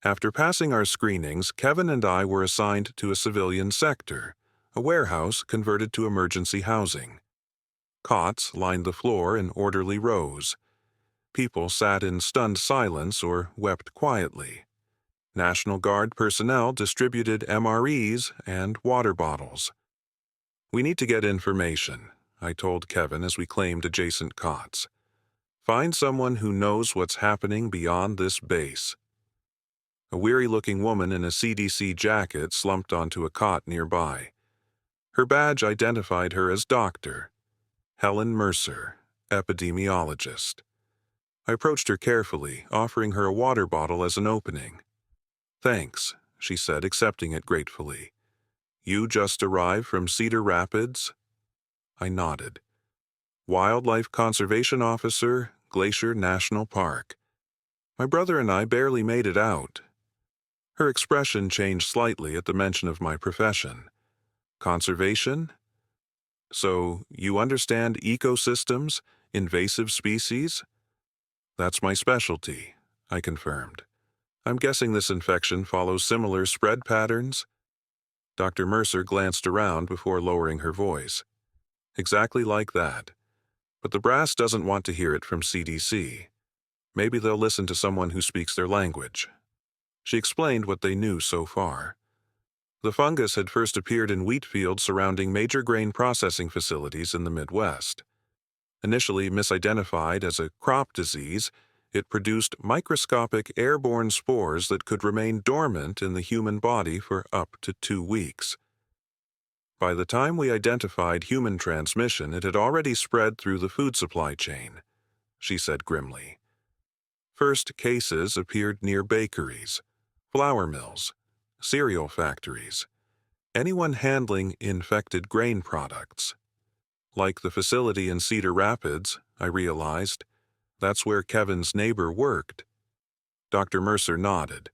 After passing our screenings, Kevin and I were assigned to a civilian sector, a warehouse converted to emergency housing. Cots lined the floor in orderly rows. People sat in stunned silence or wept quietly. National Guard personnel distributed MREs and water bottles. "We need to get information," I told Kevin as we claimed adjacent cots. "Find someone who knows what's happening beyond this base." A weary-looking woman in a CDC jacket slumped onto a cot nearby. Her badge identified her as Dr. Helen Mercer, epidemiologist. I approached her carefully, offering her a water bottle as an opening. "Thanks," she said, accepting it gratefully. "You just arrived from Cedar Rapids?" I nodded. "Wildlife Conservation Officer, Glacier National Park. My brother and I barely made it out." Her expression changed slightly at the mention of my profession. "Conservation? So you understand ecosystems, invasive species?" "That's my specialty," I confirmed. "I'm guessing this infection follows similar spread patterns?" Dr. Mercer glanced around before lowering her voice. "Exactly like that. But the brass doesn't want to hear it from CDC. Maybe they'll listen to someone who speaks their language." She explained what they knew so far. The fungus had first appeared in wheat fields surrounding major grain processing facilities in the Midwest. Initially misidentified as a crop disease, it produced microscopic airborne spores that could remain dormant in the human body for up to 2 weeks. By the time we identified human transmission, it had already spread through the food supply chain, she said grimly. First cases appeared near bakeries, flour mills, cereal factories, anyone handling infected grain products. Like the facility in Cedar Rapids, I realized, that's where Kevin's neighbor worked. Dr. Mercer nodded.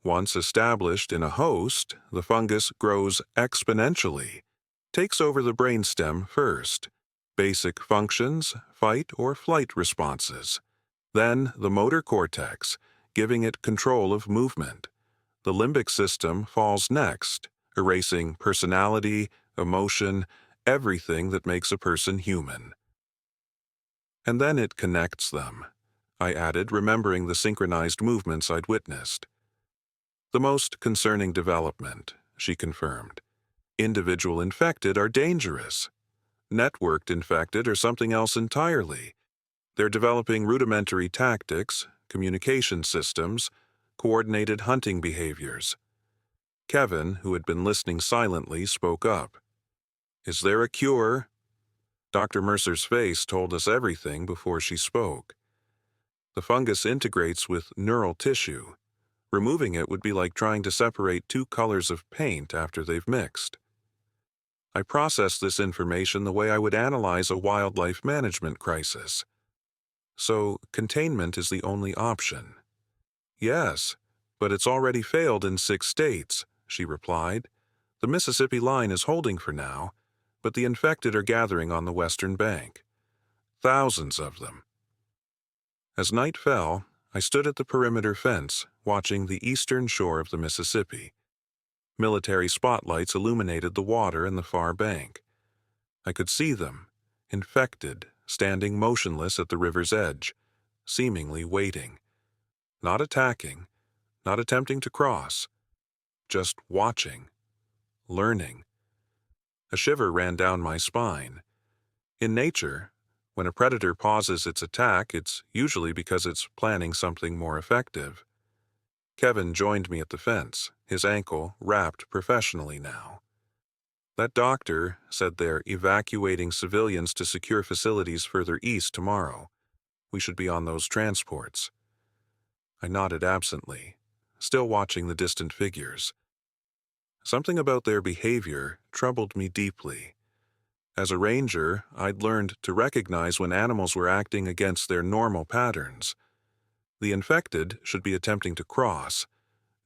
Once established in a host, the fungus grows exponentially, takes over the brainstem first. Basic functions, fight or flight responses. Then the motor cortex, giving it control of movement. The limbic system falls next, erasing personality, emotion, everything that makes a person human. And then it connects them, I added, remembering the synchronized movements I'd witnessed. The most concerning development, she confirmed. Individual infected are dangerous. Networked infected are something else entirely. They're developing rudimentary tactics, communication systems, coordinated hunting behaviors. Kevin, who had been listening silently, spoke up. Is there a cure? Dr. Mercer's face told us everything before she spoke. The fungus integrates with neural tissue. Removing it would be like trying to separate two colors of paint after they've mixed. I processed this information the way I would analyze a wildlife management crisis. So, containment is the only option. Yes, but it's already failed in 6 states, she replied. The Mississippi line is holding for now, but the infected are gathering on the western bank. Thousands of them. As night fell, I stood at the perimeter fence, watching the eastern shore of the Mississippi. Military spotlights illuminated the water and the far bank. I could see them, infected, standing motionless at the river's edge, seemingly waiting. Not attacking, not attempting to cross, just watching, learning. A shiver ran down my spine. In nature, when a predator pauses its attack, it's usually because it's planning something more effective. Kevin joined me at the fence, his ankle wrapped professionally now. That doctor said they're evacuating civilians to secure facilities further east tomorrow. We should be on those transports. I nodded absently, still watching the distant figures. Something about their behavior troubled me deeply. As a ranger, I'd learned to recognize when animals were acting against their normal patterns. The infected should be attempting to cross,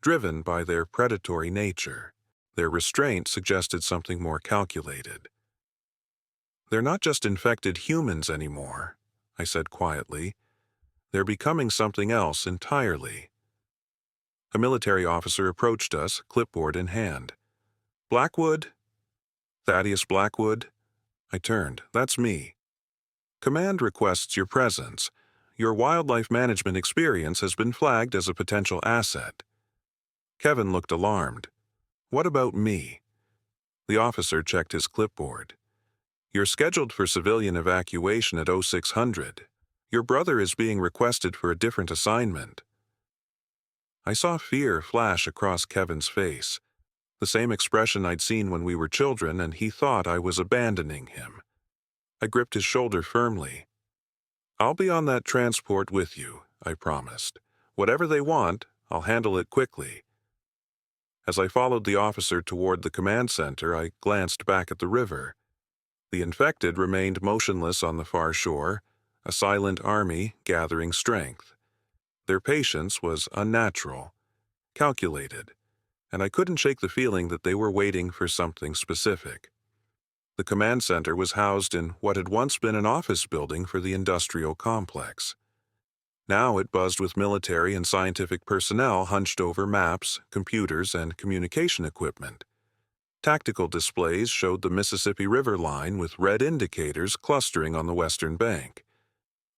driven by their predatory nature. Their restraint suggested something more calculated. They're not just infected humans anymore, I said quietly. They're becoming something else entirely. A military officer approached us, clipboard in hand. Blackwood? Thaddeus Blackwood? I turned. That's me. Command requests your presence. Your wildlife management experience has been flagged as a potential asset. Kevin looked alarmed. What about me? The officer checked his clipboard. You're scheduled for civilian evacuation at 0600. Your brother is being requested for a different assignment. I saw fear flash across Kevin's face, the same expression I'd seen when we were children, and he thought I was abandoning him. I gripped his shoulder firmly. I'll be on that transport with you, I promised. Whatever they want, I'll handle it quickly. As I followed the officer toward the command center, I glanced back at the river. The infected remained motionless on the far shore, a silent army gathering strength. Their patience was unnatural, calculated, and I couldn't shake the feeling that they were waiting for something specific. The command center was housed in what had once been an office building for the industrial complex. Now it buzzed with military and scientific personnel hunched over maps, computers, and communication equipment. Tactical displays showed the Mississippi River line with red indicators clustering on the western bank.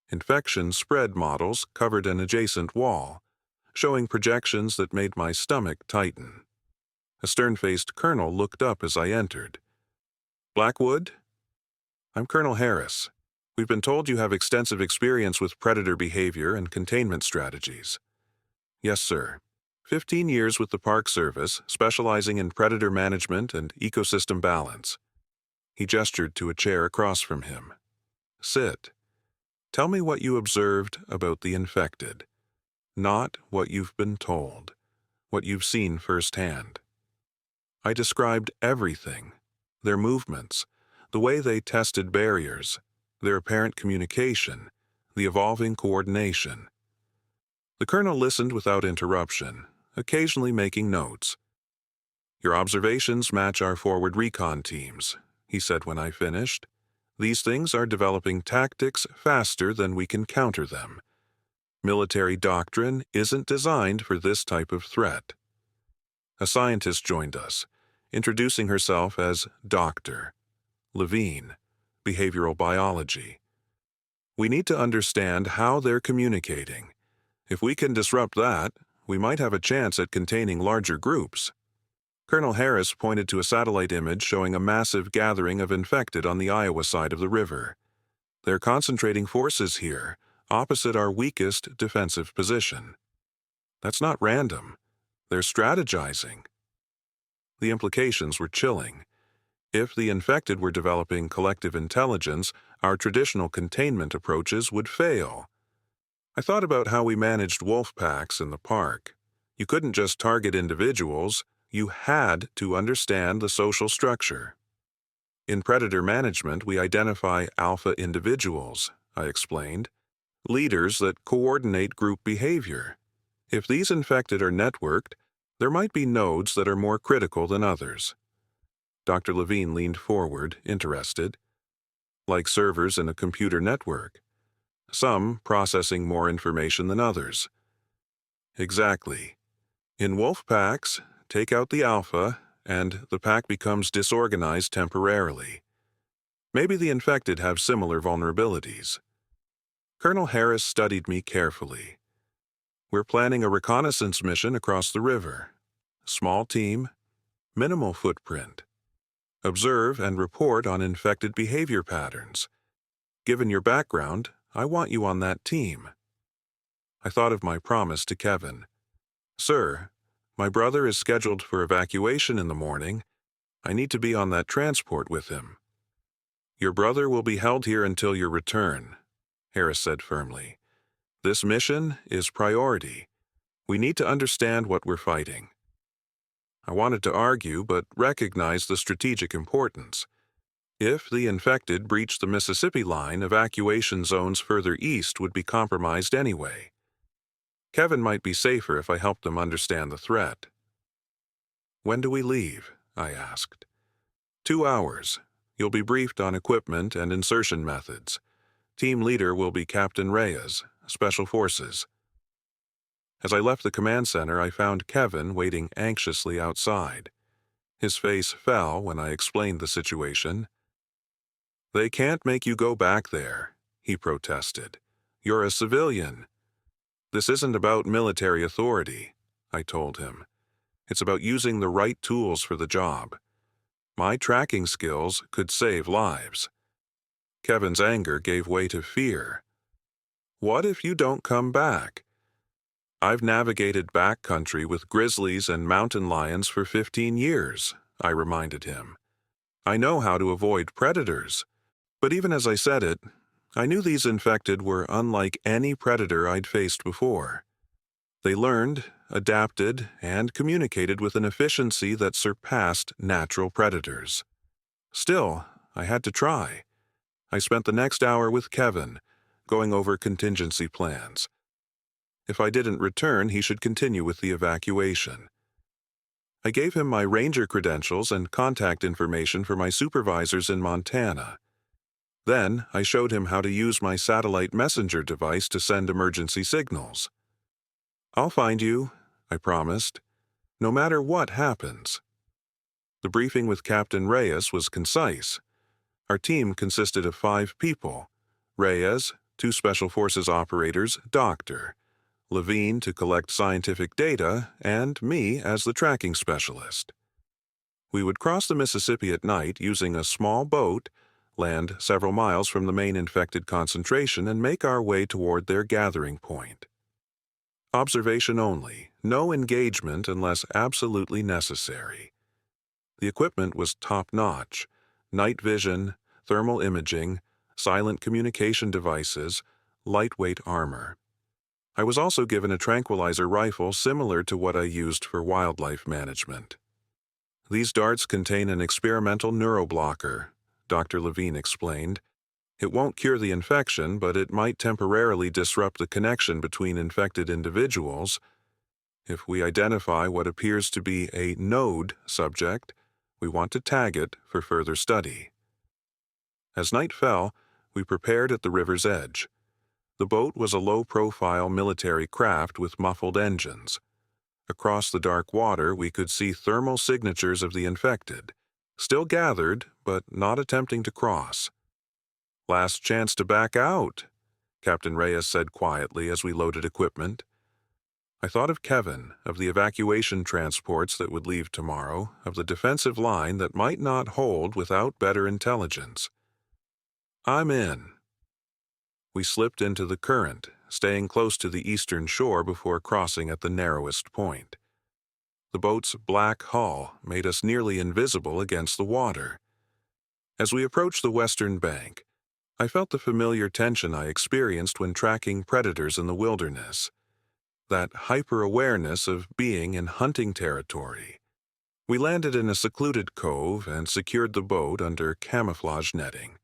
Infection spread models covered an adjacent wall, showing projections that made my stomach tighten. A stern-faced colonel looked up as I entered. Blackwood? I'm Colonel Harris. We've been told you have extensive experience with predator behavior and containment strategies. Yes, sir. 15 years with the Park Service, specializing in predator management and ecosystem balance. He gestured to a chair across from him. Sit. Tell me what you observed about the infected. Not what you've been told, what you've seen firsthand. I described everything. Their movements, the way they tested barriers, their apparent communication, the evolving coordination. The colonel listened without interruption, occasionally making notes. Your observations match our forward recon teams. he said when I finished. These things are developing tactics faster than we can counter them. Military doctrine isn't designed for this type of threat. A scientist joined us, introducing herself as Dr. Levine, behavioral biology. We need to understand how they're communicating. If we can disrupt that, we might have a chance at containing larger groups. Colonel Harris pointed to a satellite image showing a massive gathering of infected on the Iowa side of the river. They're concentrating forces here, opposite our weakest defensive position. That's not random. They're strategizing. The implications were chilling. If the infected were developing collective intelligence, our traditional containment approaches would fail. I thought about how we managed wolf packs in the park. You couldn't just target individuals, you had to understand the social structure. In predator management, we identify alpha individuals, I explained, leaders that coordinate group behavior. If these infected are networked, there might be nodes that are more critical than others. Dr. Levine leaned forward, interested. Like servers in a computer network. Some processing more information than others. Exactly. In wolf packs, take out the alpha, and the pack becomes disorganized temporarily. Maybe the infected have similar vulnerabilities. Colonel Harris studied me carefully. We're planning a reconnaissance mission across the river. Small team, minimal footprint. Observe and report on infected behavior patterns. Given your background, I want you on that team. I thought of my promise to Kevin. Sir, my brother is scheduled for evacuation in the morning. I need to be on that transport with him. Your brother will be held here until your return, Harris said firmly. This mission is priority. We need to understand what we're fighting. I wanted to argue, but recognized the strategic importance. If the infected breached the Mississippi line, evacuation zones further east would be compromised anyway. Kevin might be safer if I helped them understand the threat. When do we leave? I asked. 2 hours. You'll be briefed on equipment and insertion methods. Team leader will be Captain Reyes, Special Forces. As I left the command center, I found Kevin waiting anxiously outside. His face fell when I explained the situation. They can't make you go back there, he protested. You're a civilian. This isn't about military authority, I told him. It's about using the right tools for the job. My tracking skills could save lives. Kevin's anger gave way to fear. What if you don't come back? I've navigated backcountry with grizzlies and mountain lions for 15 years, I reminded him. I know how to avoid predators. But even as I said it, I knew these infected were unlike any predator I'd faced before. They learned, adapted, and communicated with an efficiency that surpassed natural predators. Still, I had to try. I spent the next hour with Kevin, going over contingency plans. If I didn't return, he should continue with the evacuation. I gave him my ranger credentials and contact information for my supervisors in Montana. Then, I showed him how to use my satellite messenger device to send emergency signals. I'll find you, I promised, no matter what happens. The briefing with Captain Reyes was concise. Our team consisted of 5 people. Reyes, 2 Special Forces operators, Dr. Levine to collect scientific data, and me as the tracking specialist. We would cross the Mississippi at night using a small boat, land several miles from the main infected concentration, and make our way toward their gathering point. Observation only, no engagement unless absolutely necessary. The equipment was top-notch: night vision, thermal imaging, silent communication devices, lightweight armor. I was also given a tranquilizer rifle similar to what I used for wildlife management. These darts contain an experimental neuroblocker, Dr. Levine explained. It won't cure the infection, but it might temporarily disrupt the connection between infected individuals. If we identify what appears to be a node subject, we want to tag it for further study. As night fell, we prepared at the river's edge. The boat was a low-profile military craft with muffled engines. Across the dark water, we could see thermal signatures of the infected, still gathered but not attempting to cross. "Last chance to back out," Captain Reyes said quietly as we loaded equipment. I thought of Kevin, of the evacuation transports that would leave tomorrow, of the defensive line that might not hold without better intelligence. "I'm in." We slipped into the current, staying close to the eastern shore before crossing at the narrowest point. The boat's black hull made us nearly invisible against the water. As we approached the western bank, I felt the familiar tension I experienced when tracking predators in the wilderness. That hyper-awareness of being in hunting territory. We landed in a secluded cove and secured the boat under camouflage netting.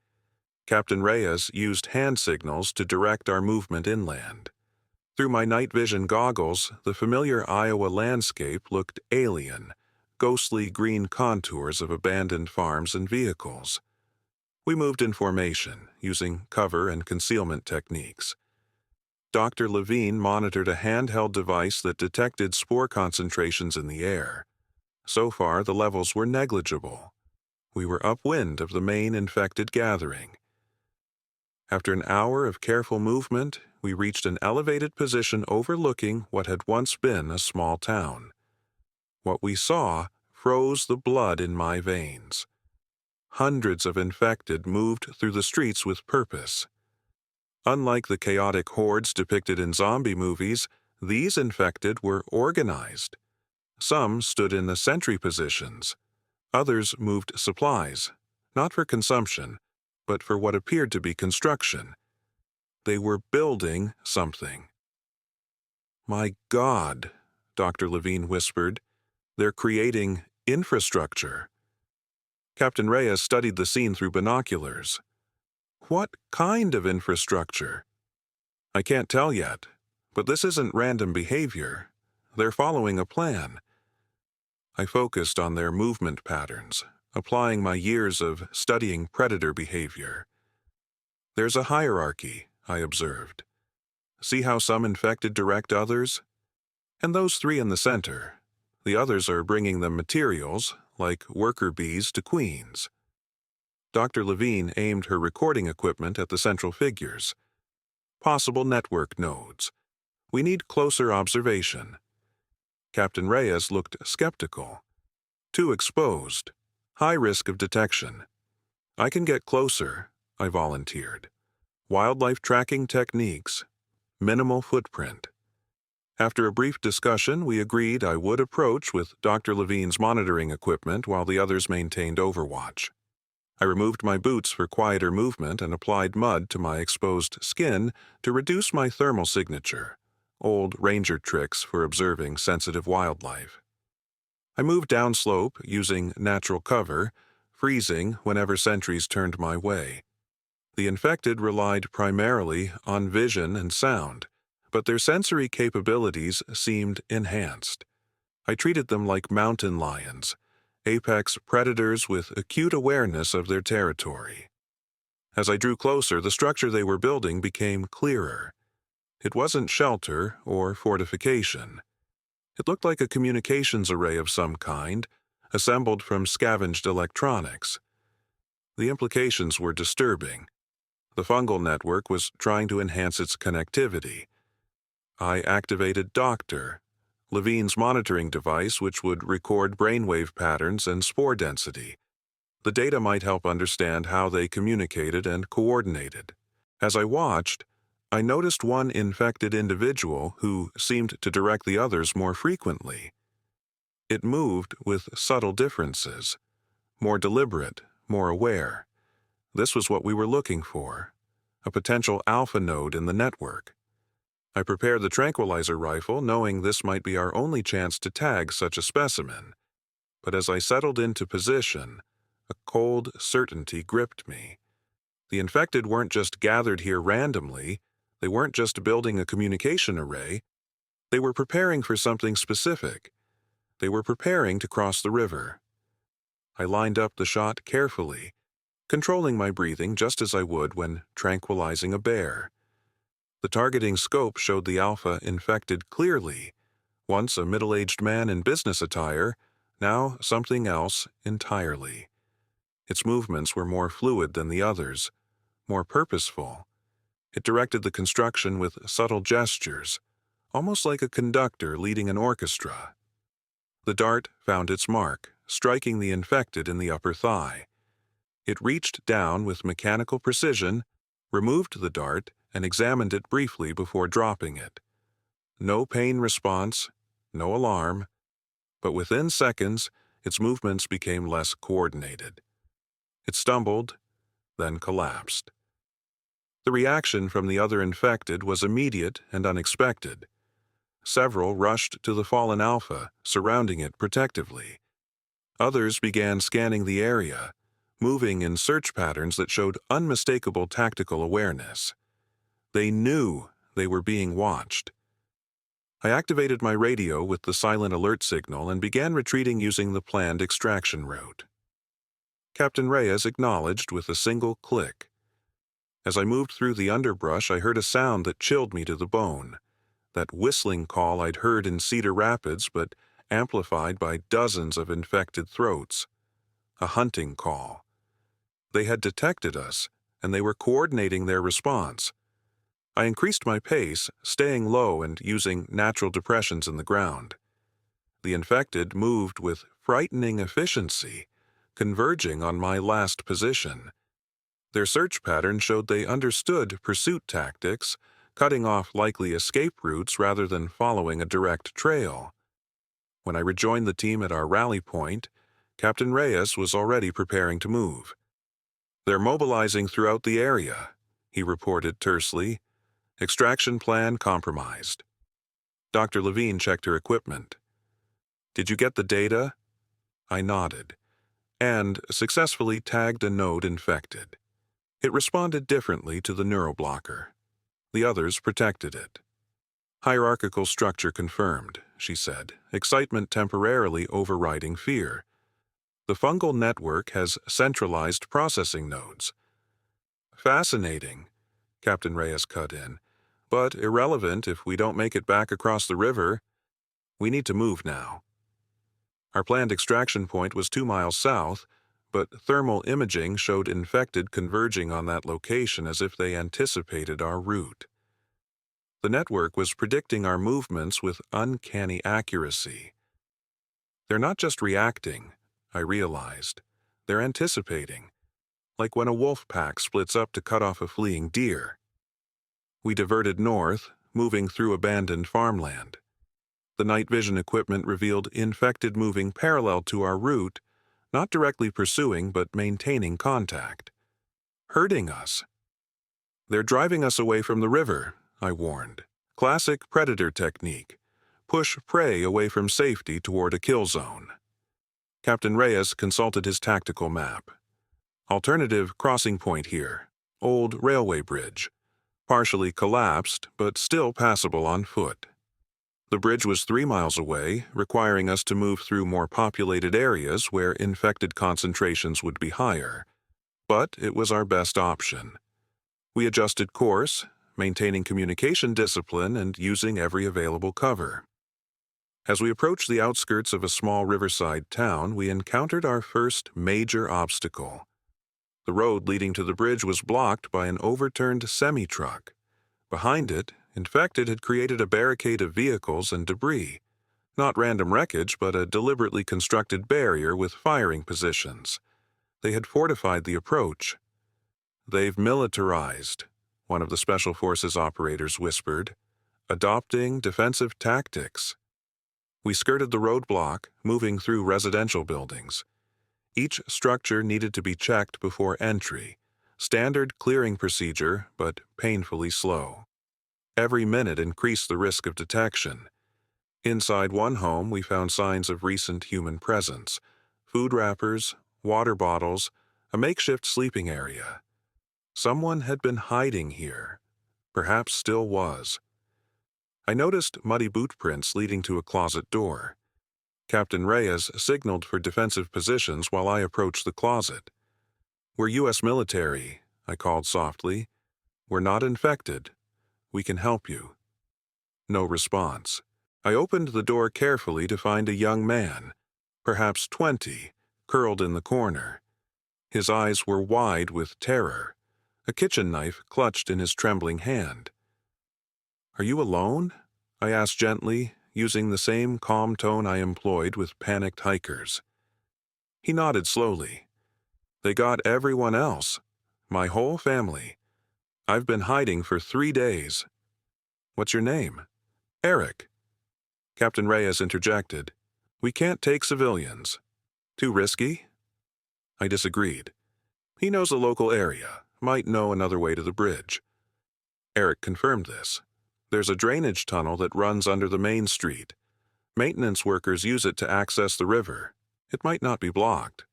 Captain Reyes used hand signals to direct our movement inland. Through my night vision goggles, the familiar Iowa landscape looked alien, ghostly green contours of abandoned farms and vehicles. We moved in formation, using cover and concealment techniques. Dr. Levine monitored a handheld device that detected spore concentrations in the air. So far, the levels were negligible. We were upwind of the main infected gathering. After an hour of careful movement, we reached an elevated position overlooking what had once been a small town. What we saw froze the blood in my veins. Hundreds of infected moved through the streets with purpose. Unlike the chaotic hordes depicted in zombie movies, these infected were organized. Some stood in the sentry positions. Others moved supplies, not for consumption, but for what appeared to be construction. They were building something. "My God," Dr. Levine whispered, "they're creating infrastructure." Captain Reyes studied the scene through binoculars. "What kind of infrastructure?" "I can't tell yet, but this isn't random behavior. They're following a plan." I focused on their movement patterns, applying my years of studying predator behavior. "There's a hierarchy," I observed. "See how some infected direct others? And those three in the center. The others are bringing them materials, like worker bees to queens." Dr. Levine aimed her recording equipment at the central figures. "Possible network nodes. We need closer observation." Captain Reyes looked skeptical. "Too exposed. High risk of detection." "I can get closer," I volunteered. "Wildlife tracking techniques. Minimal footprint." After a brief discussion, we agreed I would approach with Dr. Levine's monitoring equipment while the others maintained overwatch. I removed my boots for quieter movement and applied mud to my exposed skin to reduce my thermal signature, old ranger tricks for observing sensitive wildlife. I moved downslope using natural cover, freezing whenever sentries turned my way. The infected relied primarily on vision and sound, but their sensory capabilities seemed enhanced. I treated them like mountain lions, apex predators with acute awareness of their territory. As I drew closer, the structure they were building became clearer. It wasn't shelter or fortification. It looked like a communications array of some kind, assembled from scavenged electronics. The implications were disturbing. The fungal network was trying to enhance its connectivity. I activated Doctor, Levine's monitoring device, which would record brainwave patterns and spore density. The data might help understand how they communicated and coordinated. As I watched, I noticed one infected individual who seemed to direct the others more frequently. It moved with subtle differences, more deliberate, more aware. This was what we were looking for, a potential alpha node in the network. I prepared the tranquilizer rifle, knowing this might be our only chance to tag such a specimen. But as I settled into position, a cold certainty gripped me. The infected weren't just gathered here randomly. They weren't just building a communication array. They were preparing for something specific. They were preparing to cross the river. I lined up the shot carefully, controlling my breathing just as I would when tranquilizing a bear. The targeting scope showed the alpha infected clearly, once a middle-aged man in business attire, now something else entirely. Its movements were more fluid than the others, more purposeful. It directed the construction with subtle gestures, almost like a conductor leading an orchestra. The dart found its mark, striking the infected in the upper thigh. It reached down with mechanical precision, removed the dart, and examined it briefly before dropping it. No pain response, no alarm, but within seconds, its movements became less coordinated. It stumbled, then collapsed. The reaction from the other infected was immediate and unexpected. Several rushed to the fallen alpha, surrounding it protectively. Others began scanning the area, moving in search patterns that showed unmistakable tactical awareness. They knew they were being watched. I activated my radio with the silent alert signal and began retreating using the planned extraction route. Captain Reyes acknowledged with a single click. As I moved through the underbrush, I heard a sound that chilled me to the bone. That whistling call I'd heard in Cedar Rapids, but amplified by dozens of infected throats. A hunting call. They had detected us, and they were coordinating their response. I increased my pace, staying low and using natural depressions in the ground. The infected moved with frightening efficiency, converging on my last position. Their search pattern showed they understood pursuit tactics, cutting off likely escape routes rather than following a direct trail. When I rejoined the team at our rally point, Captain Reyes was already preparing to move. "They're mobilizing throughout the area," he reported tersely. "Extraction plan compromised." Dr. Levine checked her equipment. "Did you get the data?" I nodded, and successfully tagged a node infected. It responded differently to the neuroblocker. The others protected it. "Hierarchical structure confirmed," she said, excitement temporarily overriding fear. "The fungal network has centralized processing nodes." "Fascinating," Captain Reyes cut in, "but irrelevant if we don't make it back across the river. We need to move now." Our planned extraction point was 2 miles south, but thermal imaging showed infected converging on that location as if they anticipated our route. The network was predicting our movements with uncanny accuracy. They're not just reacting, I realized. They're anticipating, like when a wolf pack splits up to cut off a fleeing deer. We diverted north, moving through abandoned farmland. The night vision equipment revealed infected moving parallel to our route, not directly pursuing but maintaining contact. Hurting us. "They're driving us away from the river," I warned. "Classic predator technique. Push prey away from safety toward a kill zone." Captain Reyes consulted his tactical map. "Alternative crossing point here. Old railway bridge. Partially collapsed, but still passable on foot." The bridge was 3 miles away, requiring us to move through more populated areas where infected concentrations would be higher. But it was our best option. We adjusted course, maintaining communication discipline and using every available cover. As we approached the outskirts of a small riverside town, we encountered our first major obstacle. The road leading to the bridge was blocked by an overturned semi-truck. Behind it, infected had created a barricade of vehicles and debris. Not random wreckage, but a deliberately constructed barrier with firing positions. They had fortified the approach. "They've militarized," one of the Special Forces operators whispered, "adopting defensive tactics." We skirted the roadblock, moving through residential buildings. Each structure needed to be checked before entry. Standard clearing procedure, but painfully slow. Every minute increased the risk of detection. Inside one home, we found signs of recent human presence. Food wrappers, water bottles, a makeshift sleeping area. Someone had been hiding here. Perhaps still was. I noticed muddy boot prints leading to a closet door. Captain Reyes signaled for defensive positions while I approached the closet. "We're U.S. military," I called softly. "We're not infected. We can help you." No response. I opened the door carefully to find a young man, perhaps 20, curled in the corner. His eyes were wide with terror, a kitchen knife clutched in his trembling hand. "Are you alone?" I asked gently, using the same calm tone I employed with panicked hikers. He nodded slowly. "They got everyone else. My whole family. I've been hiding for 3 days." "What's your name?" "Eric." Captain Reyes interjected. "We can't take civilians." "Too risky?" I disagreed. "He knows the local area, might know another way to the bridge." Eric confirmed this. "There's a drainage tunnel that runs under the main street. Maintenance workers use it to access the river. It might not be blocked."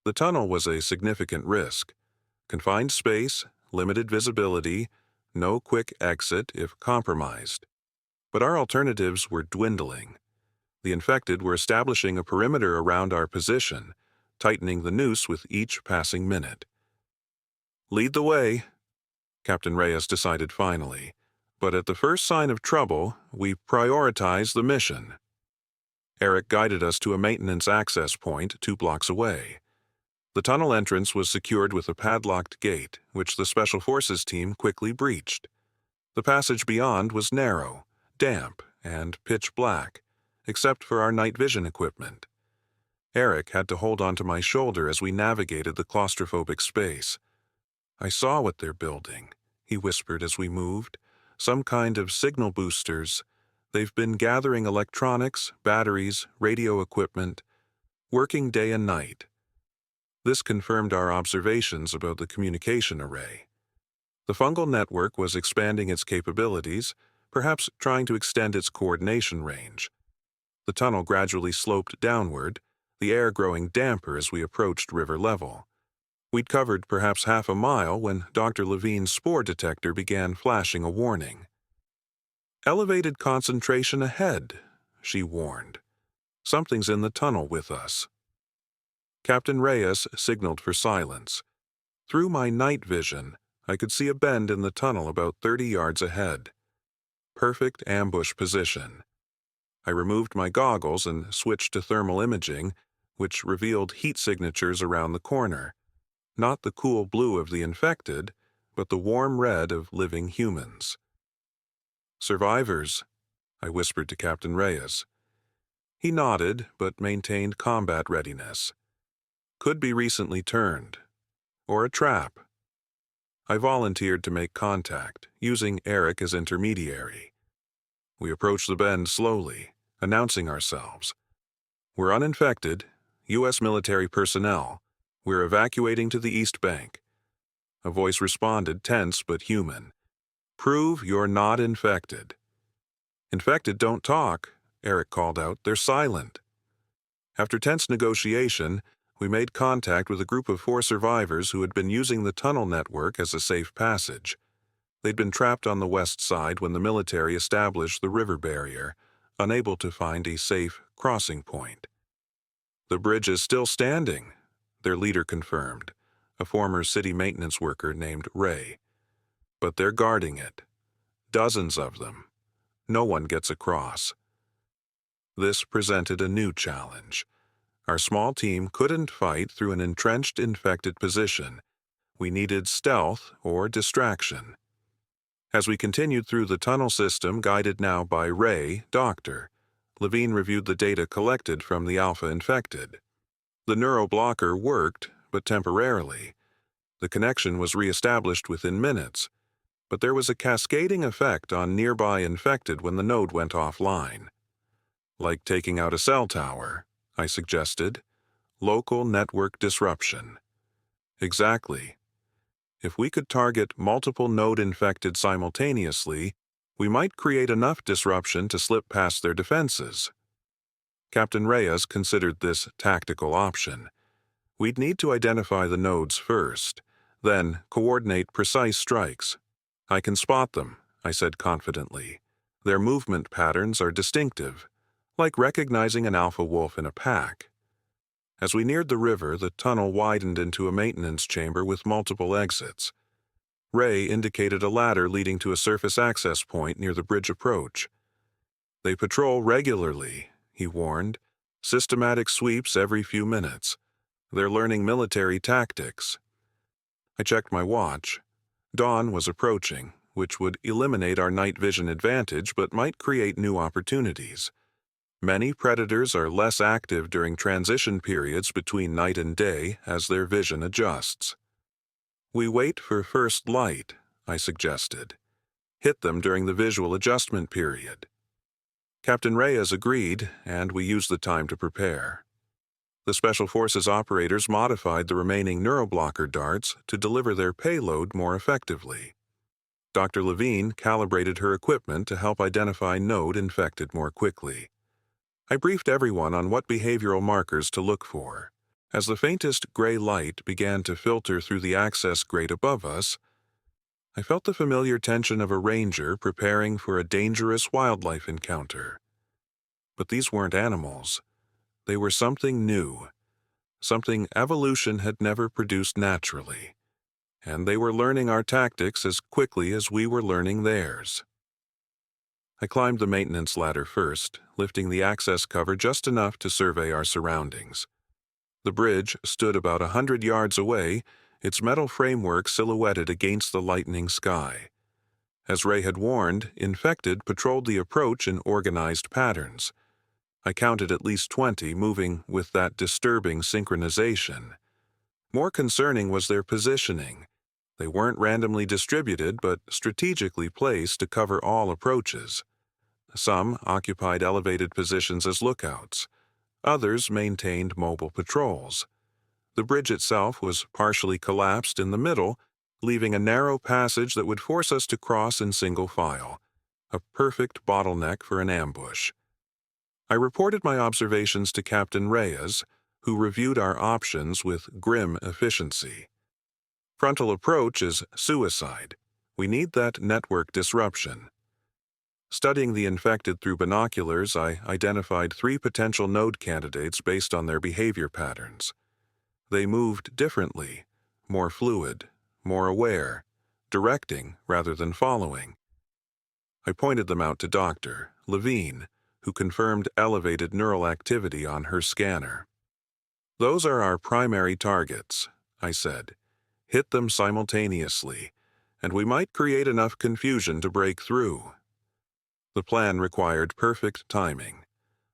The tunnel was a significant risk. Confined space, limited visibility, no quick exit if compromised. But our alternatives were dwindling. The infected were establishing a perimeter around our position, tightening the noose with each passing minute. "Lead the way," Captain Reyes decided finally. "But at the first sign of trouble, we prioritize the mission." Eric guided us to a maintenance access point 2 blocks away. The tunnel entrance was secured with a padlocked gate, which the Special Forces team quickly breached. The passage beyond was narrow, damp, and pitch black, except for our night vision equipment. Eric had to hold onto my shoulder as we navigated the claustrophobic space. "I saw what they're building," he whispered as we moved. "Some kind of signal boosters. They've been gathering electronics, batteries, radio equipment, working day and night." This confirmed our observations about the communication array. The fungal network was expanding its capabilities, perhaps trying to extend its coordination range. The tunnel gradually sloped downward, the air growing damper as we approached river level. We'd covered perhaps half a mile when Dr. Levine's spore detector began flashing a warning. "Elevated concentration ahead," she warned. "Something's in the tunnel with us." Captain Reyes signaled for silence. Through my night vision, I could see a bend in the tunnel about 30 yards ahead. Perfect ambush position. I removed my goggles and switched to thermal imaging, which revealed heat signatures around the corner. Not the cool blue of the infected, but the warm red of living humans. "Survivors," I whispered to Captain Reyes. He nodded, but maintained combat readiness. "Could be recently turned. Or a trap." I volunteered to make contact, using Eric as intermediary. We approached the bend slowly, announcing ourselves. "We're uninfected, U.S. military personnel. We're evacuating to the East Bank." A voice responded, tense but human. "Prove you're not infected." "Infected don't talk," Eric called out. "They're silent." After tense negotiation, we made contact with a group of 4 survivors who had been using the tunnel network as a safe passage. They'd been trapped on the west side when the military established the river barrier, unable to find a safe crossing point. "The bridge is still standing," their leader confirmed, a former city maintenance worker named Ray. "But they're guarding it. Dozens of them. No one gets across." This presented a new challenge. Our small team couldn't fight through an entrenched infected position. We needed stealth or distraction. As we continued through the tunnel system, guided now by Ray, Doctor, Levine reviewed the data collected from the alpha infected. The neuroblocker worked, but temporarily. The connection was reestablished within minutes, but there was a cascading effect on nearby infected when the node went offline. "Like taking out a cell tower," I suggested. "Local network disruption." "Exactly. If we could target multiple node infected simultaneously, we might create enough disruption to slip past their defenses." Captain Reyes considered this tactical option. We'd need to identify the nodes first, then coordinate precise strikes. "I can spot them," I said confidently. "Their movement patterns are distinctive, like recognizing an alpha wolf in a pack." As we neared the river, the tunnel widened into a maintenance chamber with multiple exits. Ray indicated a ladder leading to a surface access point near the bridge approach. "They patrol regularly," he warned. "Systematic sweeps every few minutes. They're learning military tactics." I checked my watch. Dawn was approaching, which would eliminate our night vision advantage but might create new opportunities. Many predators are less active during transition periods between night and day as their vision adjusts. "We wait for first light," I suggested. "Hit them during the visual adjustment period." Captain Reyes agreed, and we used the time to prepare. The Special Forces operators modified the remaining neuroblocker darts to deliver their payload more effectively. Dr. Levine calibrated her equipment to help identify node infected more quickly. I briefed everyone on what behavioral markers to look for. As the faintest gray light began to filter through the access grate above us, I felt the familiar tension of a ranger preparing for a dangerous wildlife encounter. But these weren't animals. They were something new, something evolution had never produced naturally, and they were learning our tactics as quickly as we were learning theirs. I climbed the maintenance ladder first, lifting the access cover just enough to survey our surroundings. The bridge stood about 100 yards away, its metal framework silhouetted against the lightening sky. As Ray had warned, infected patrolled the approach in organized patterns. I counted at least 20 moving with that disturbing synchronization. More concerning was their positioning. They weren't randomly distributed, but strategically placed to cover all approaches. Some occupied elevated positions as lookouts. Others maintained mobile patrols. The bridge itself was partially collapsed in the middle, leaving a narrow passage that would force us to cross in single file, a perfect bottleneck for an ambush. I reported my observations to Captain Reyes, who reviewed our options with grim efficiency. "Frontal approach is suicide. We need that network disruption." Studying the infected through binoculars, I identified 3 potential node candidates based on their behavior patterns. They moved differently, more fluid, more aware, directing rather than following. I pointed them out to Dr. Levine, who confirmed elevated neural activity on her scanner. "Those are our primary targets," I said. "Hit them simultaneously, and we might create enough confusion to break through." The plan required perfect timing.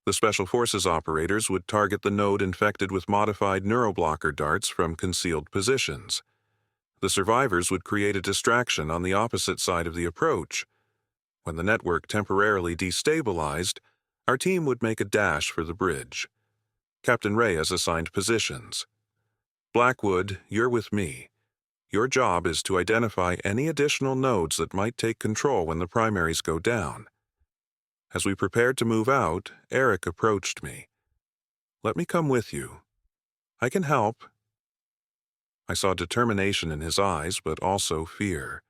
The Special Forces operators would target the node infected with modified neuroblocker darts from concealed positions. The survivors would create a distraction on the opposite side of the approach. When the network temporarily destabilized, our team would make a dash for the bridge. Captain Reyes assigned positions. "Blackwood, you're with me. Your job is to identify any additional nodes that might take control when the primaries go down." As we prepared to move out, Eric approached me. "Let me come with you. I can help." I saw determination in his eyes, but also fear.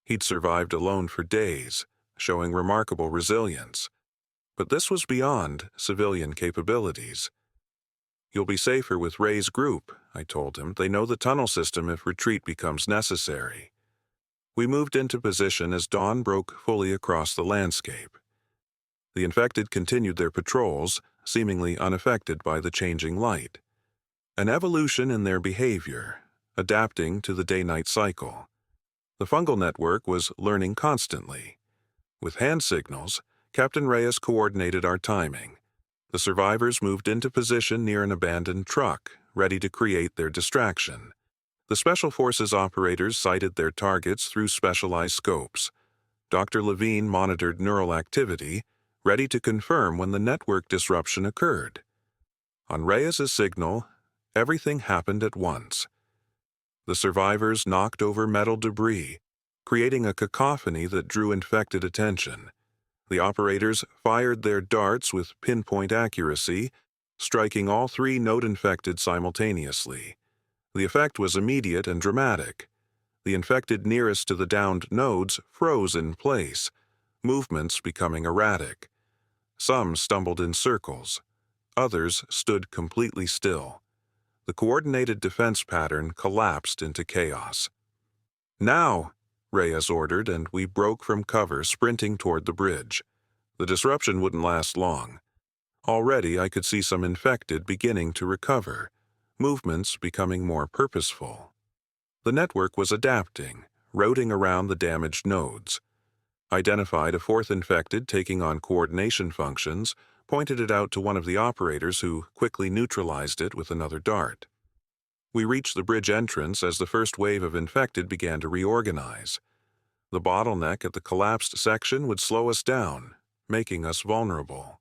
He'd survived alone for days, showing remarkable resilience. But this was beyond civilian capabilities. "You'll be safer with Ray's group," I told him. "They know the tunnel system if retreat becomes necessary." We moved into position as dawn broke fully across the landscape. The infected continued their patrols, seemingly unaffected by the changing light. An evolution in their behavior, adapting to the day-night cycle. The fungal network was learning constantly. With hand signals, Captain Reyes coordinated our timing. The survivors moved into position near an abandoned truck, ready to create their distraction. The Special Forces operators sighted their targets through specialized scopes. Dr. Levine monitored neural activity, ready to confirm when the network disruption occurred. On Reyes's signal, everything happened at once. The survivors knocked over metal debris, creating a cacophony that drew infected attention. The operators fired their darts with pinpoint accuracy, striking all 3 node-infected simultaneously. The effect was immediate and dramatic. The infected nearest to the downed nodes froze in place, movements becoming erratic. Some stumbled in circles. Others stood completely still, The coordinated defense pattern collapsed into chaos. "Now!" Reyes ordered, and we broke from cover, sprinting toward the bridge. The disruption wouldn't last long. Already I could see some infected beginning to recover, movements becoming more purposeful. The network was adapting, routing around the damaged nodes. Identified a fourth infected taking on coordination functions, pointed it out to one of the operators who quickly neutralized it with another dart. We reached the bridge entrance as the first wave of infected began to reorganize. The bottleneck at the collapsed section would slow us down, making us vulnerable.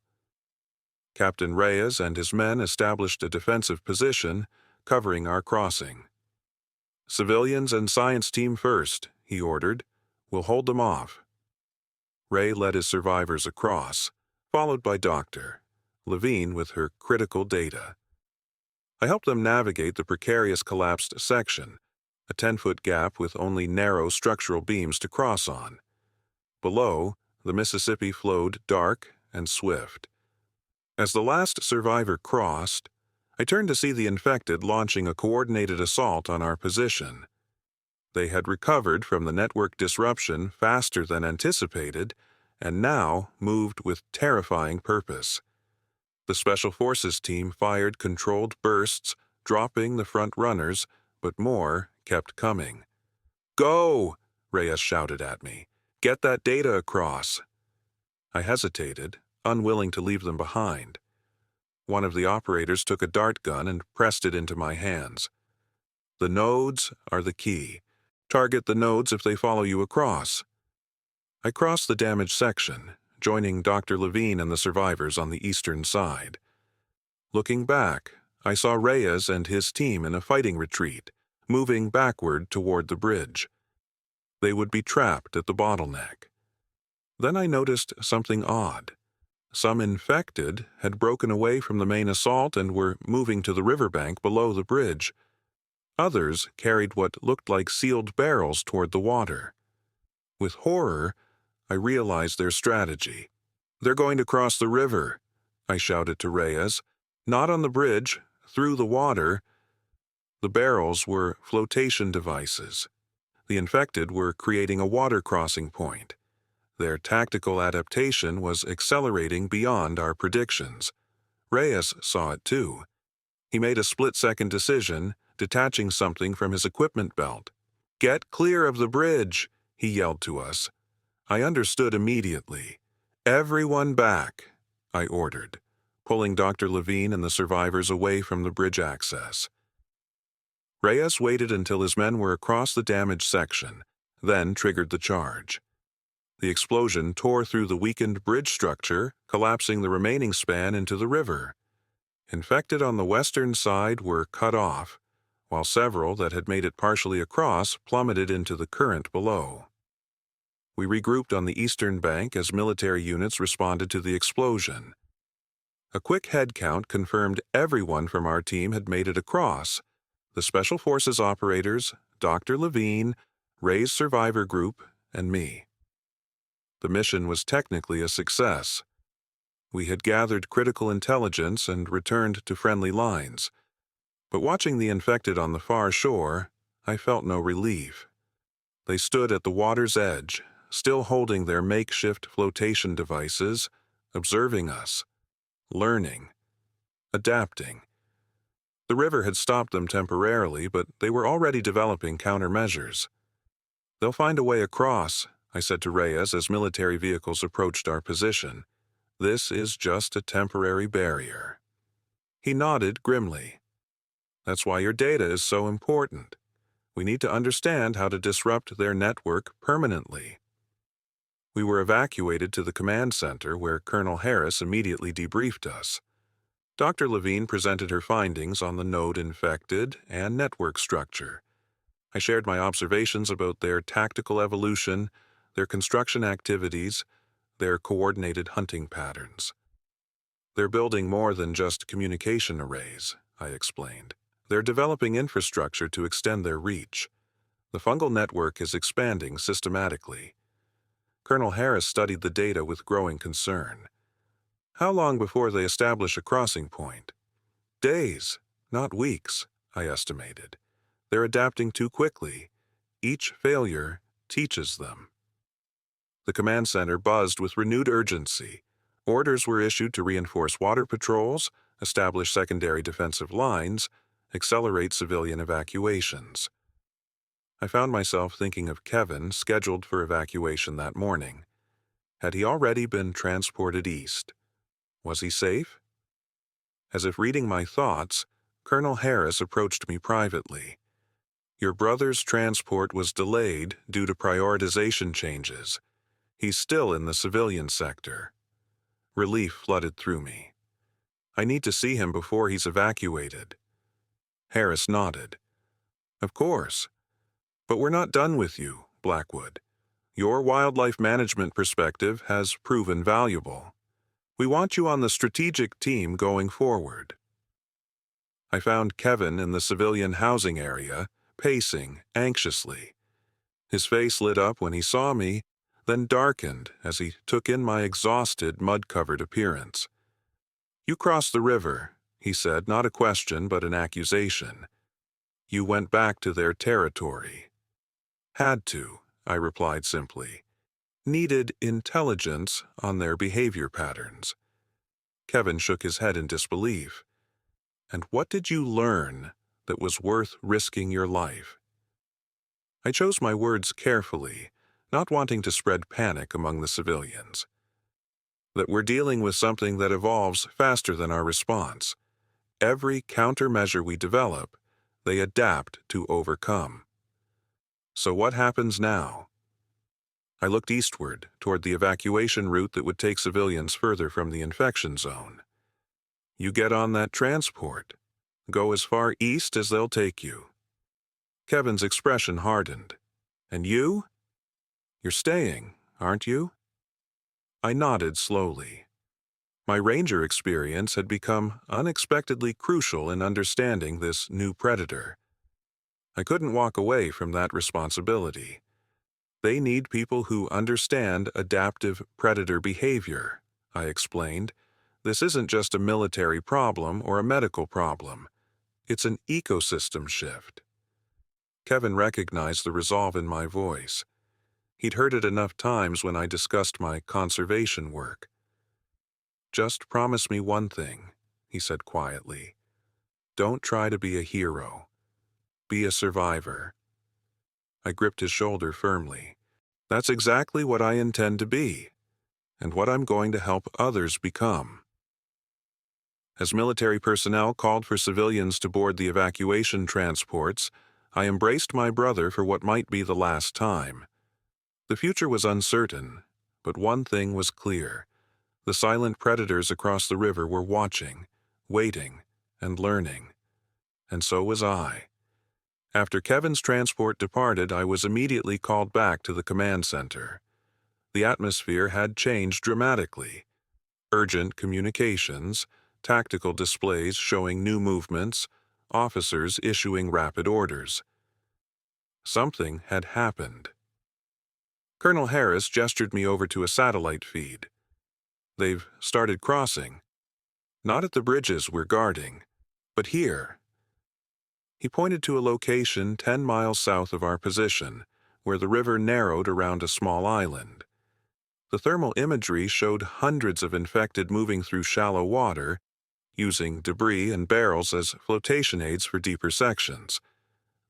Captain Reyes and his men established a defensive position, covering our crossing. "Civilians and science team first," he ordered. "We'll hold them off." Ray led his survivors across, followed by Dr. Levine with her critical data. I helped them navigate the precarious collapsed section, a 10-foot gap with only narrow structural beams to cross on. Below, the Mississippi flowed dark and swift. As the last survivor crossed, I turned to see the infected launching a coordinated assault on our position. They had recovered from the network disruption faster than anticipated, and now moved with terrifying purpose. The Special Forces team fired controlled bursts, dropping the front runners, but more kept coming. "Go!" Reyes shouted at me. "Get that data across." I hesitated, unwilling to leave them behind. One of the operators took a dart gun and pressed it into my hands. "The nodes are the key. Target the nodes if they follow you across." I crossed the damaged section, joining Dr. Levine and the survivors on the eastern side. Looking back, I saw Reyes and his team in a fighting retreat, moving backward toward the bridge. They would be trapped at the bottleneck. Then I noticed something odd. Some infected had broken away from the main assault and were moving to the riverbank below the bridge. Others carried what looked like sealed barrels toward the water. With horror, I realized their strategy. "They're going to cross the river," I shouted to Reyes. "Not on the bridge, through the water." The barrels were flotation devices. The infected were creating a water crossing point. Their tactical adaptation was accelerating beyond our predictions. Reyes saw it too. He made a split-second decision, detaching something from his equipment belt. "Get clear of the bridge," he yelled to us. I understood immediately. "Everyone back," I ordered, pulling Dr. Levine and the survivors away from the bridge access. Reyes waited until his men were across the damaged section, then triggered the charge. The explosion tore through the weakened bridge structure, collapsing the remaining span into the river. Infected on the western side were cut off, while several that had made it partially across plummeted into the current below. We regrouped on the eastern bank as military units responded to the explosion. A quick head count confirmed everyone from our team had made it across: the Special Forces operators, Dr. Levine, Ray's survivor group, and me. The mission was technically a success. We had gathered critical intelligence and returned to friendly lines. But watching the infected on the far shore, I felt no relief. They stood at the water's edge, still holding their makeshift flotation devices, observing us, learning, adapting. The river had stopped them temporarily, but they were already developing countermeasures. "They'll find a way across," I said to Reyes as military vehicles approached our position. "This is just a temporary barrier." He nodded grimly. "That's why your data is so important. We need to understand how to disrupt their network permanently." We were evacuated to the command center, where Colonel Harris immediately debriefed us. Dr. Levine presented her findings on the node infected and network structure. I shared my observations about their tactical evolution, their construction activities, their coordinated hunting patterns. "They're building more than just communication arrays," I explained. "They're developing infrastructure to extend their reach. The fungal network is expanding systematically." Colonel Harris studied the data with growing concern. "How long before they establish a crossing point?" "Days, not weeks," I estimated. They're adapting too quickly. Each failure teaches them. The command center buzzed with renewed urgency. Orders were issued to reinforce water patrols, establish secondary defensive lines, accelerate civilian evacuations. I found myself thinking of Kevin, scheduled for evacuation that morning. Had he already been transported east? Was he safe? As if reading my thoughts, Colonel Harris approached me privately. Your brother's transport was delayed due to prioritization changes. He's still in the civilian sector. Relief flooded through me. I need to see him before he's evacuated. Harris nodded. Of course. But we're not done with you, Blackwood. Your wildlife management perspective has proven valuable. We want you on the strategic team going forward. I found Kevin in the civilian housing area, pacing anxiously. His face lit up when he saw me, then darkened as he took in my exhausted, mud-covered appearance. You crossed the river, he said, not a question but an accusation. You went back to their territory. Had to, I replied simply. Needed intelligence on their behavior patterns. Kevin shook his head in disbelief. And what did you learn that was worth risking your life? I chose my words carefully, not wanting to spread panic among the civilians. That we're dealing with something that evolves faster than our response. Every countermeasure we develop, they adapt to overcome. So what happens now? I looked eastward, toward the evacuation route that would take civilians further from the infection zone. You get on that transport. Go as far east as they'll take you. Kevin's expression hardened. And you? You're staying, aren't you? I nodded slowly. My ranger experience had become unexpectedly crucial in understanding this new predator. I couldn't walk away from that responsibility. They need people who understand adaptive predator behavior, I explained. This isn't just a military problem or a medical problem. It's an ecosystem shift. Kevin recognized the resolve in my voice. He'd heard it enough times when I discussed my conservation work. Just promise me one thing, he said quietly. Don't try to be a hero. Be a survivor. I gripped his shoulder firmly. That's exactly what I intend to be, and what I'm going to help others become. As military personnel called for civilians to board the evacuation transports, I embraced my brother for what might be the last time. The future was uncertain, but one thing was clear. The silent predators across the river were watching, waiting, and learning. And so was I. After Kevin's transport departed, I was immediately called back to the command center. The atmosphere had changed dramatically. Urgent communications, tactical displays showing new movements, officers issuing rapid orders. Something had happened. Colonel Harris gestured me over to a satellite feed. They've started crossing. Not at the bridges we're guarding, but here. He pointed to a location 10 miles south of our position, where the river narrowed around a small island. The thermal imagery showed hundreds of infected moving through shallow water, using debris and barrels as flotation aids for deeper sections.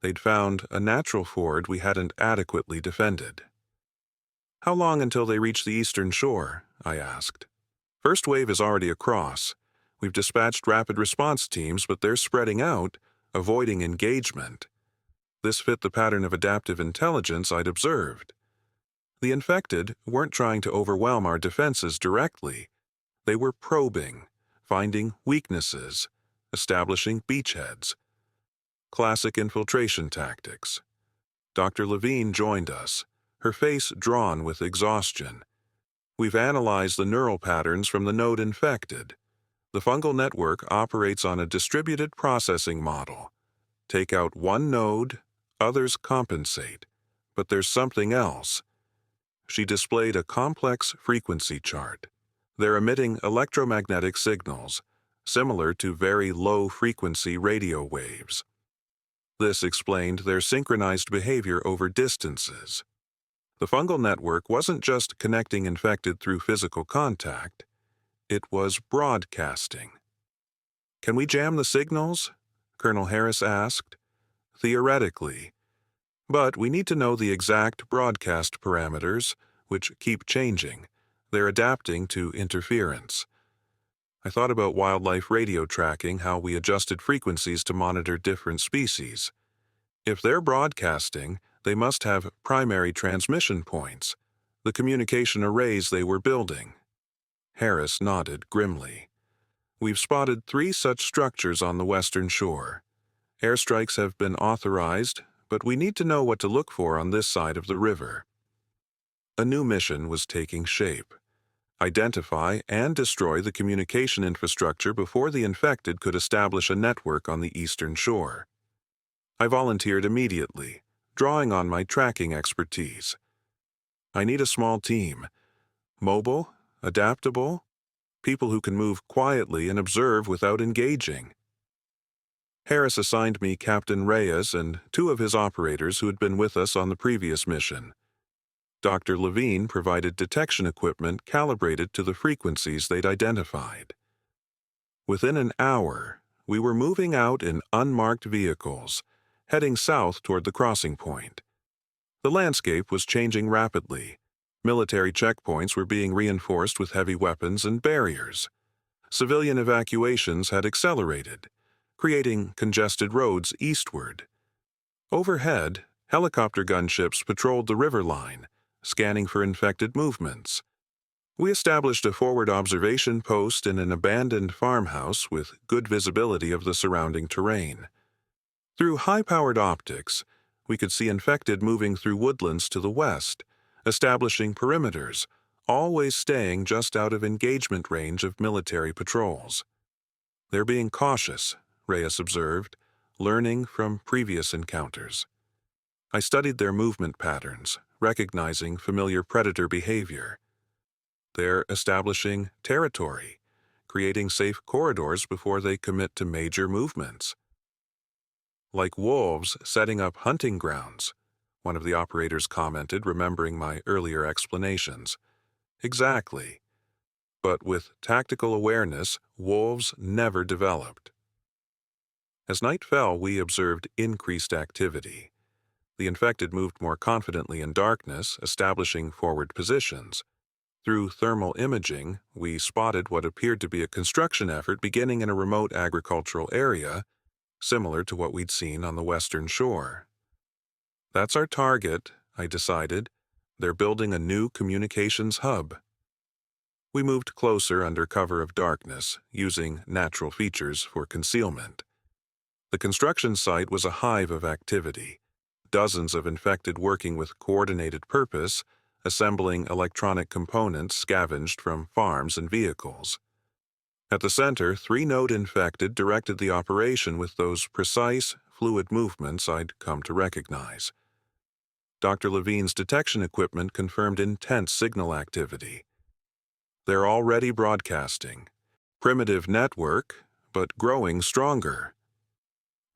They'd found a natural ford we hadn't adequately defended. How long until they reach the eastern shore? I asked. First wave is already across. We've dispatched rapid response teams, but they're spreading out, avoiding engagement. This fit the pattern of adaptive intelligence I'd observed. The infected weren't trying to overwhelm our defenses directly. They were probing, finding weaknesses, establishing beachheads. Classic infiltration tactics. Dr. Levine joined us, her face drawn with exhaustion. We've analyzed the neural patterns from the node infected. The fungal network operates on a distributed processing model. Take out one node, others compensate. But there's something else. She displayed a complex frequency chart. They're emitting electromagnetic signals, similar to very low-frequency radio waves. This explained their synchronized behavior over distances. The fungal network wasn't just connecting infected through physical contact, it was broadcasting. "Can we jam the signals?" Colonel Harris asked. "Theoretically. But we need to know the exact broadcast parameters, which keep changing. They're adapting to interference." I thought about wildlife radio tracking, how we adjusted frequencies to monitor different species. If they're broadcasting, they must have primary transmission points, the communication arrays they were building. Harris nodded grimly. "We've spotted 3 such structures on the western shore. Airstrikes have been authorized, but we need to know what to look for on this side of the river." A new mission was taking shape. Identify and destroy the communication infrastructure before the infected could establish a network on the eastern shore. I volunteered immediately, drawing on my tracking expertise. I need a small team. Mobile, adaptable, people who can move quietly and observe without engaging. Harris assigned me Captain Reyes and 2 of his operators who had been with us on the previous mission. Dr. Levine provided detection equipment calibrated to the frequencies they'd identified. Within an hour, we were moving out in unmarked vehicles, heading south toward the crossing point. The landscape was changing rapidly. Military checkpoints were being reinforced with heavy weapons and barriers. Civilian evacuations had accelerated, creating congested roads eastward. Overhead, helicopter gunships patrolled the river line, scanning for infected movements. We established a forward observation post in an abandoned farmhouse with good visibility of the surrounding terrain. Through high-powered optics, we could see infected moving through woodlands to the west, establishing perimeters, always staying just out of engagement range of military patrols. "They're being cautious," Reyes observed, learning from previous encounters. I studied their movement patterns, recognizing familiar predator behavior. They're establishing territory, creating safe corridors before they commit to major movements. "Like wolves setting up hunting grounds," one of the operators commented, remembering my earlier explanations. "Exactly. But with tactical awareness, wolves never developed." As night fell, we observed increased activity. The infected moved more confidently in darkness, establishing forward positions. Through thermal imaging, we spotted what appeared to be a construction effort beginning in a remote agricultural area, similar to what we'd seen on the western shore. "That's our target," I decided. "They're building a new communications hub." We moved closer under cover of darkness, using natural features for concealment. The construction site was a hive of activity. Dozens of infected working with coordinated purpose, assembling electronic components scavenged from farms and vehicles. At the center, 3 node infected directed the operation with those precise, fluid movements I'd come to recognize. Dr. Levine's detection equipment confirmed intense signal activity. "They're already broadcasting. Primitive network, but growing stronger."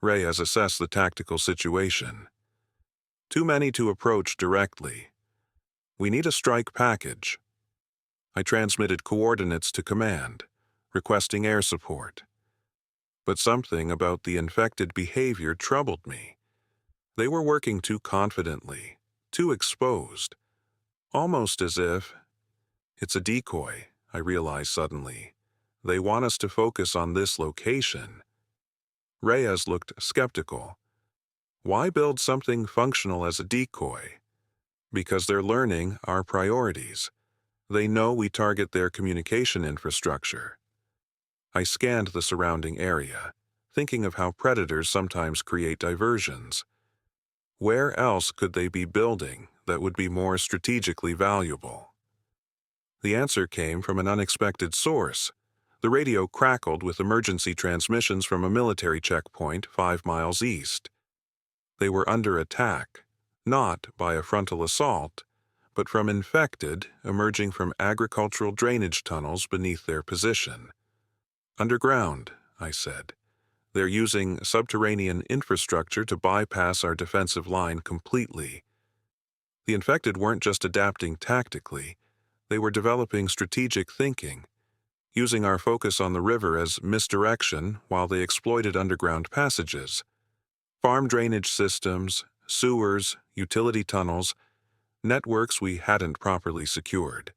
Reyes assessed the tactical situation. "Too many to approach directly. We need a strike package." I transmitted coordinates to command, requesting air support. But something about the infected behavior troubled me. They were working too confidently, too exposed, almost as if... "It's a decoy," I realized suddenly. "They want us to focus on this location." Reyes looked skeptical. "Why build something functional as a decoy?" "Because they're learning our priorities. They know we target their communication infrastructure." I scanned the surrounding area, thinking of how predators sometimes create diversions. Where else could they be building that would be more strategically valuable? The answer came from an unexpected source. The radio crackled with emergency transmissions from a military checkpoint 5 miles east. They were under attack, not by a frontal assault, but from infected emerging from agricultural drainage tunnels beneath their position. "Underground," I said. They're using subterranean infrastructure to bypass our defensive line completely. The infected weren't just adapting tactically, they were developing strategic thinking, using our focus on the river as misdirection while they exploited underground passages. Farm drainage systems, sewers, utility tunnels, networks we hadn't properly secured.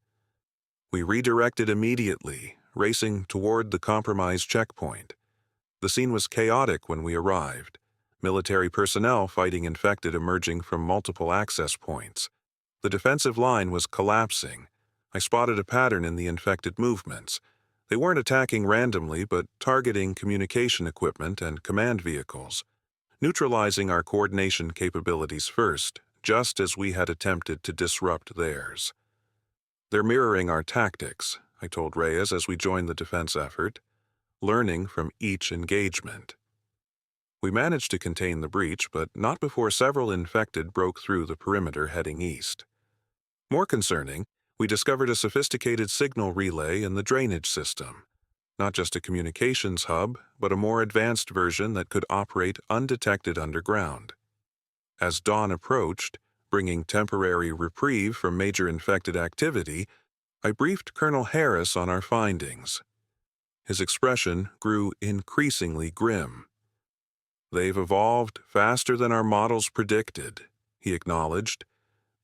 We redirected immediately, racing toward the compromised checkpoint. The scene was chaotic when we arrived, military personnel fighting infected emerging from multiple access points. The defensive line was collapsing. I spotted a pattern in the infected movements. They weren't attacking randomly, but targeting communication equipment and command vehicles, neutralizing our coordination capabilities first, just as we had attempted to disrupt theirs. They're mirroring our tactics, I told Reyes as we joined the defense effort, learning from each engagement. We managed to contain the breach, but not before several infected broke through the perimeter heading east. More concerning, we discovered a sophisticated signal relay in the drainage system. Not just a communications hub, but a more advanced version that could operate undetected underground. As dawn approached, bringing temporary reprieve from major infected activity, I briefed Colonel Harris on our findings. His expression grew increasingly grim. "They've evolved faster than our models predicted," he acknowledged.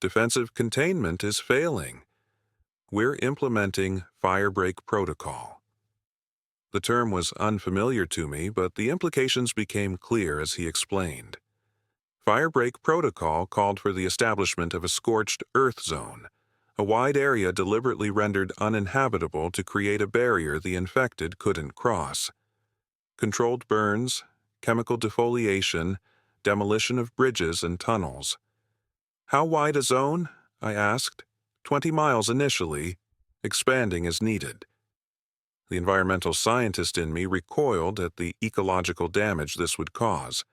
"Defensive containment is failing. We're implementing firebreak protocol." The term was unfamiliar to me, but the implications became clear as he explained. Firebreak protocol called for the establishment of a scorched earth zone, a wide area deliberately rendered uninhabitable to create a barrier the infected couldn't cross. Controlled burns, chemical defoliation, demolition of bridges and tunnels. "How wide a zone?" I asked. 20 miles initially, expanding as needed." The environmental scientist in me recoiled at the ecological damage this would cause.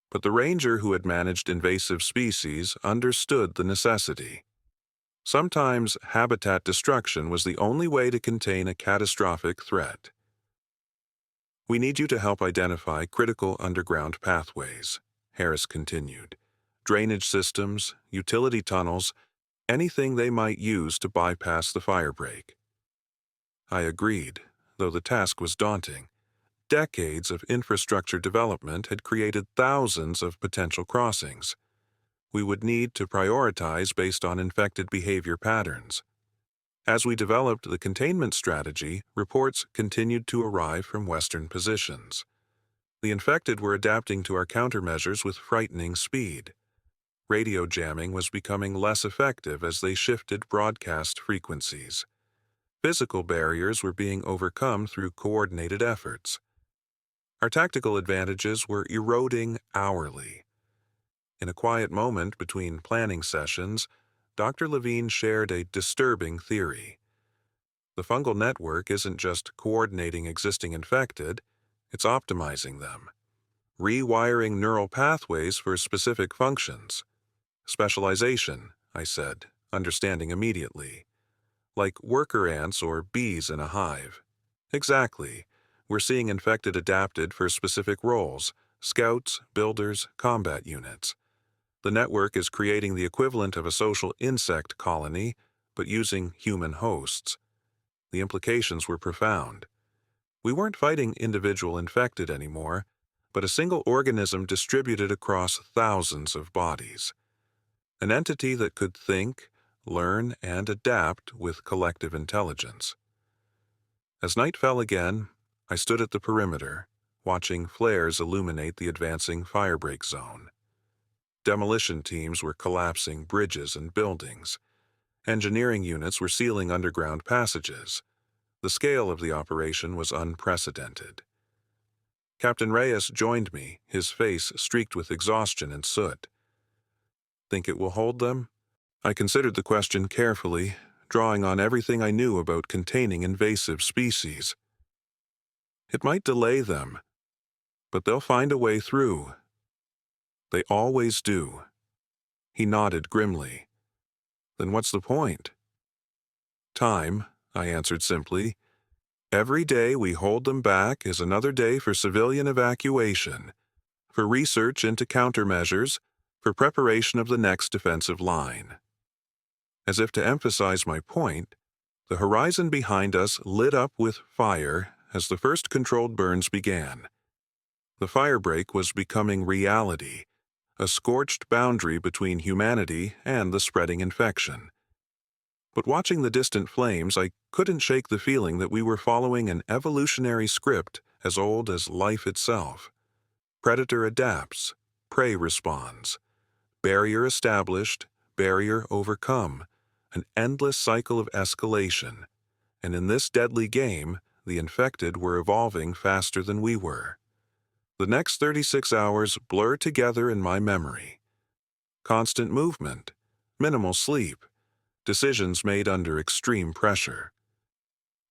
But the ranger who had managed invasive species understood the necessity. Sometimes habitat destruction was the only way to contain a catastrophic threat. "We need you to help identify critical underground pathways," Harris continued. "Drainage systems, utility tunnels, anything they might use to bypass the firebreak." I agreed, though the task was daunting. Decades of infrastructure development had created thousands of potential crossings. We would need to prioritize based on infected behavior patterns. As we developed the containment strategy, reports continued to arrive from Western positions. The infected were adapting to our countermeasures with frightening speed. Radio jamming was becoming less effective as they shifted broadcast frequencies. Physical barriers were being overcome through coordinated efforts. Our tactical advantages were eroding hourly. In a quiet moment between planning sessions, Dr. Levine shared a disturbing theory. The fungal network isn't just coordinating existing infected, it's optimizing them, rewiring neural pathways for specific functions. "Specialization," I said, understanding immediately. "Like worker ants or bees in a hive." "Exactly. We're seeing infected adapted for specific roles: scouts, builders, combat units. The network is creating the equivalent of a social insect colony, but using human hosts." The implications were profound. We weren't fighting individual infected anymore, but a single organism distributed across thousands of bodies. An entity that could think, learn, and adapt with collective intelligence. As night fell again, I stood at the perimeter, watching flares illuminate the advancing firebreak zone. Demolition teams were collapsing bridges and buildings. Engineering units were sealing underground passages. The scale of the operation was unprecedented. Captain Reyes joined me, his face streaked with exhaustion and soot. "Think it will hold them?" I considered the question carefully, drawing on everything I knew about containing invasive species. "It might delay them, but they'll find a way through. They always do." He nodded grimly. "Then what's the point?" "Time," I answered simply. Every day we hold them back is another day for civilian evacuation, for research into countermeasures, for preparation of the next defensive line. As if to emphasize my point, the horizon behind us lit up with fire as the first controlled burns began. The firebreak was becoming reality, a scorched boundary between humanity and the spreading infection. But watching the distant flames, I couldn't shake the feeling that we were following an evolutionary script as old as life itself. Predator adapts, prey responds. Barrier established, barrier overcome. An endless cycle of escalation. And in this deadly game, the infected were evolving faster than we were. The next 36 hours blur together in my memory. Constant movement, minimal sleep, decisions made under extreme pressure.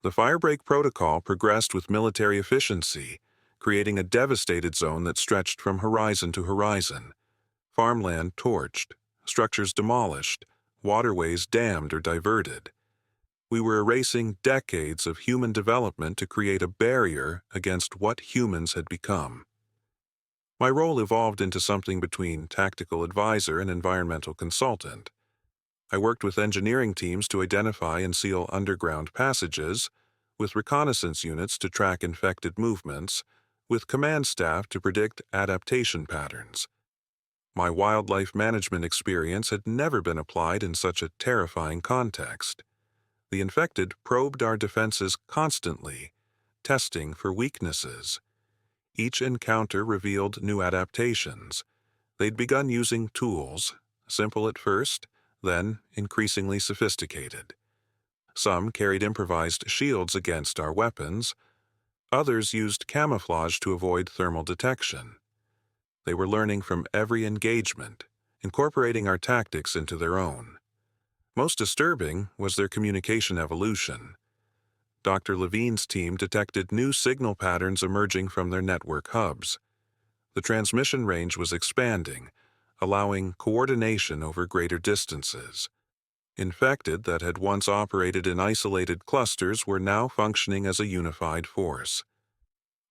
The firebreak protocol progressed with military efficiency, creating a devastated zone that stretched from horizon to horizon. Farmland torched, structures demolished, waterways dammed or diverted. We were erasing decades of human development to create a barrier against what humans had become. My role evolved into something between tactical advisor and environmental consultant. I worked with engineering teams to identify and seal underground passages, with reconnaissance units to track infected movements, with command staff to predict adaptation patterns. My wildlife management experience had never been applied in such a terrifying context. The infected probed our defenses constantly, testing for weaknesses. Each encounter revealed new adaptations. They'd begun using tools, simple at first, then increasingly sophisticated. Some carried improvised shields against our weapons. Others used camouflage to avoid thermal detection. They were learning from every engagement, incorporating our tactics into their own. Most disturbing was their communication evolution. Dr. Levine's team detected new signal patterns emerging from their network hubs. The transmission range was expanding, allowing coordination over greater distances. Infected that had once operated in isolated clusters were now functioning as a unified force.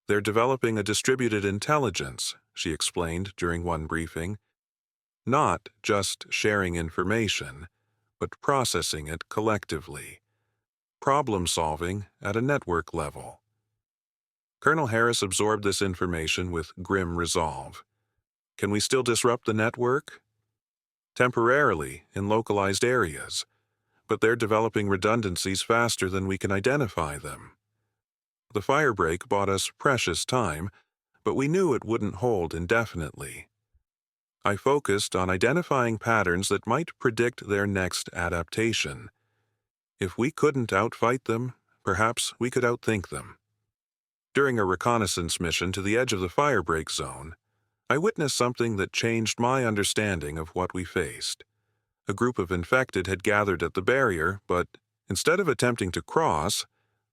They're developing a distributed intelligence, she explained during one briefing, not just sharing information, but processing it collectively, problem-solving at a network level. Colonel Harris absorbed this information with grim resolve. Can we still disrupt the network? Temporarily, in localized areas, but they're developing redundancies faster than we can identify them. The firebreak bought us precious time, but we knew it wouldn't hold indefinitely. I focused on identifying patterns that might predict their next adaptation. If we couldn't outfight them, perhaps we could outthink them. During a reconnaissance mission to the edge of the firebreak zone, I witnessed something that changed my understanding of what we faced. A group of infected had gathered at the barrier, but instead of attempting to cross,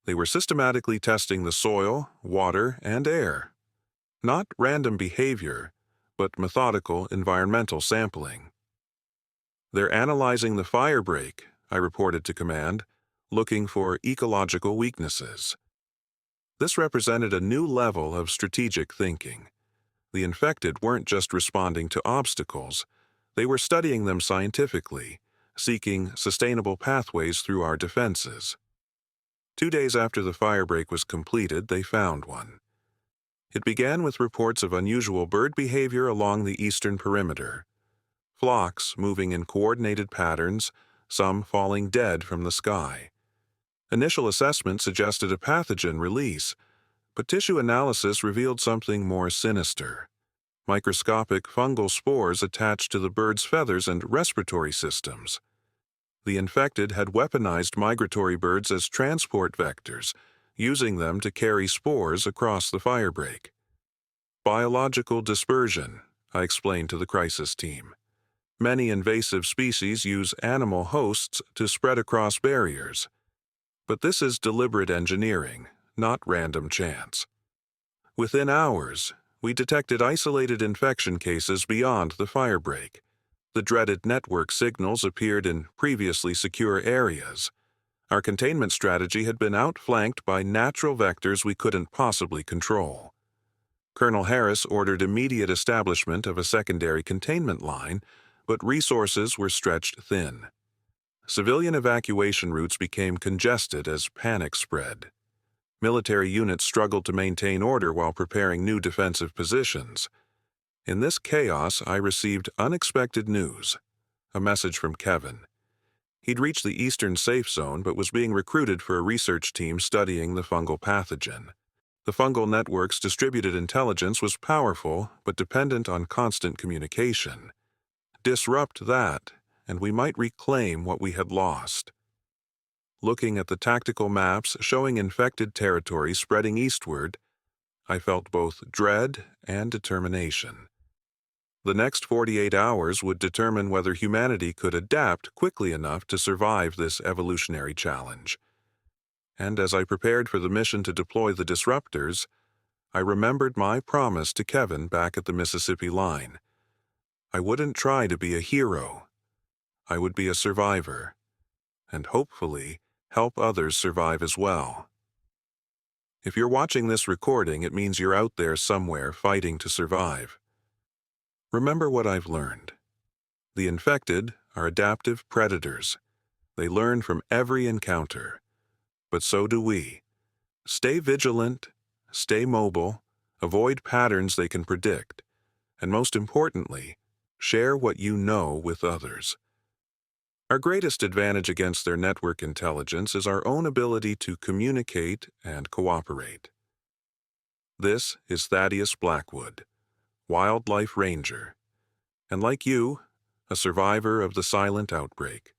they were systematically testing the soil, water, and air. Not random behavior, but methodical environmental sampling. They're analyzing the firebreak, I reported to command, looking for ecological weaknesses. This represented a new level of strategic thinking. The infected weren't just responding to obstacles, they were studying them scientifically, seeking sustainable pathways through our defenses. 2 days after the firebreak was completed, they found one. It began with reports of unusual bird behavior along the eastern perimeter. Flocks moving in coordinated patterns, some falling dead from the sky. Initial assessment suggested a pathogen release, but tissue analysis revealed something more sinister. Microscopic fungal spores attached to the bird's feathers and respiratory systems. The infected had weaponized migratory birds as transport vectors, using them to carry spores across the firebreak. Biological dispersion, I explained to the crisis team. Many invasive species use animal hosts to spread across barriers. But this is deliberate engineering, not random chance. Within hours, we detected isolated infection cases beyond the firebreak. The dreaded network signals appeared in previously secure areas. Our containment strategy had been outflanked by natural vectors we couldn't possibly control. Colonel Harris ordered immediate establishment of a secondary containment line, but resources were stretched thin. Civilian evacuation routes became congested as panic spread. Military units struggled to maintain order while preparing new defensive positions. In this chaos, I received unexpected news. A message from Kevin. He'd reached the eastern safe zone but was being recruited for a research team studying the fungal pathogen. The fungal network's distributed intelligence was powerful but dependent on constant communication. Disrupt that, and we might reclaim what we had lost. Looking at the tactical maps showing infected territory spreading eastward, I felt both dread and determination. The next 48 hours would determine whether humanity could adapt quickly enough to survive this evolutionary challenge. And as I prepared for the mission to deploy the disruptors, I remembered my promise to Kevin back at the Mississippi line. I wouldn't try to be a hero. I would be a survivor, and hopefully help others survive as well. If you're watching this recording, it means you're out there somewhere fighting to survive. Remember what I've learned. The infected are adaptive predators. They learn from every encounter. But so do we. Stay vigilant, stay mobile, avoid patterns they can predict, and most importantly, share what you know with others. Our greatest advantage against their network intelligence is our own ability to communicate and cooperate. This is Thaddeus Blackwood, Wildlife Ranger, and like you, a survivor of the silent outbreak.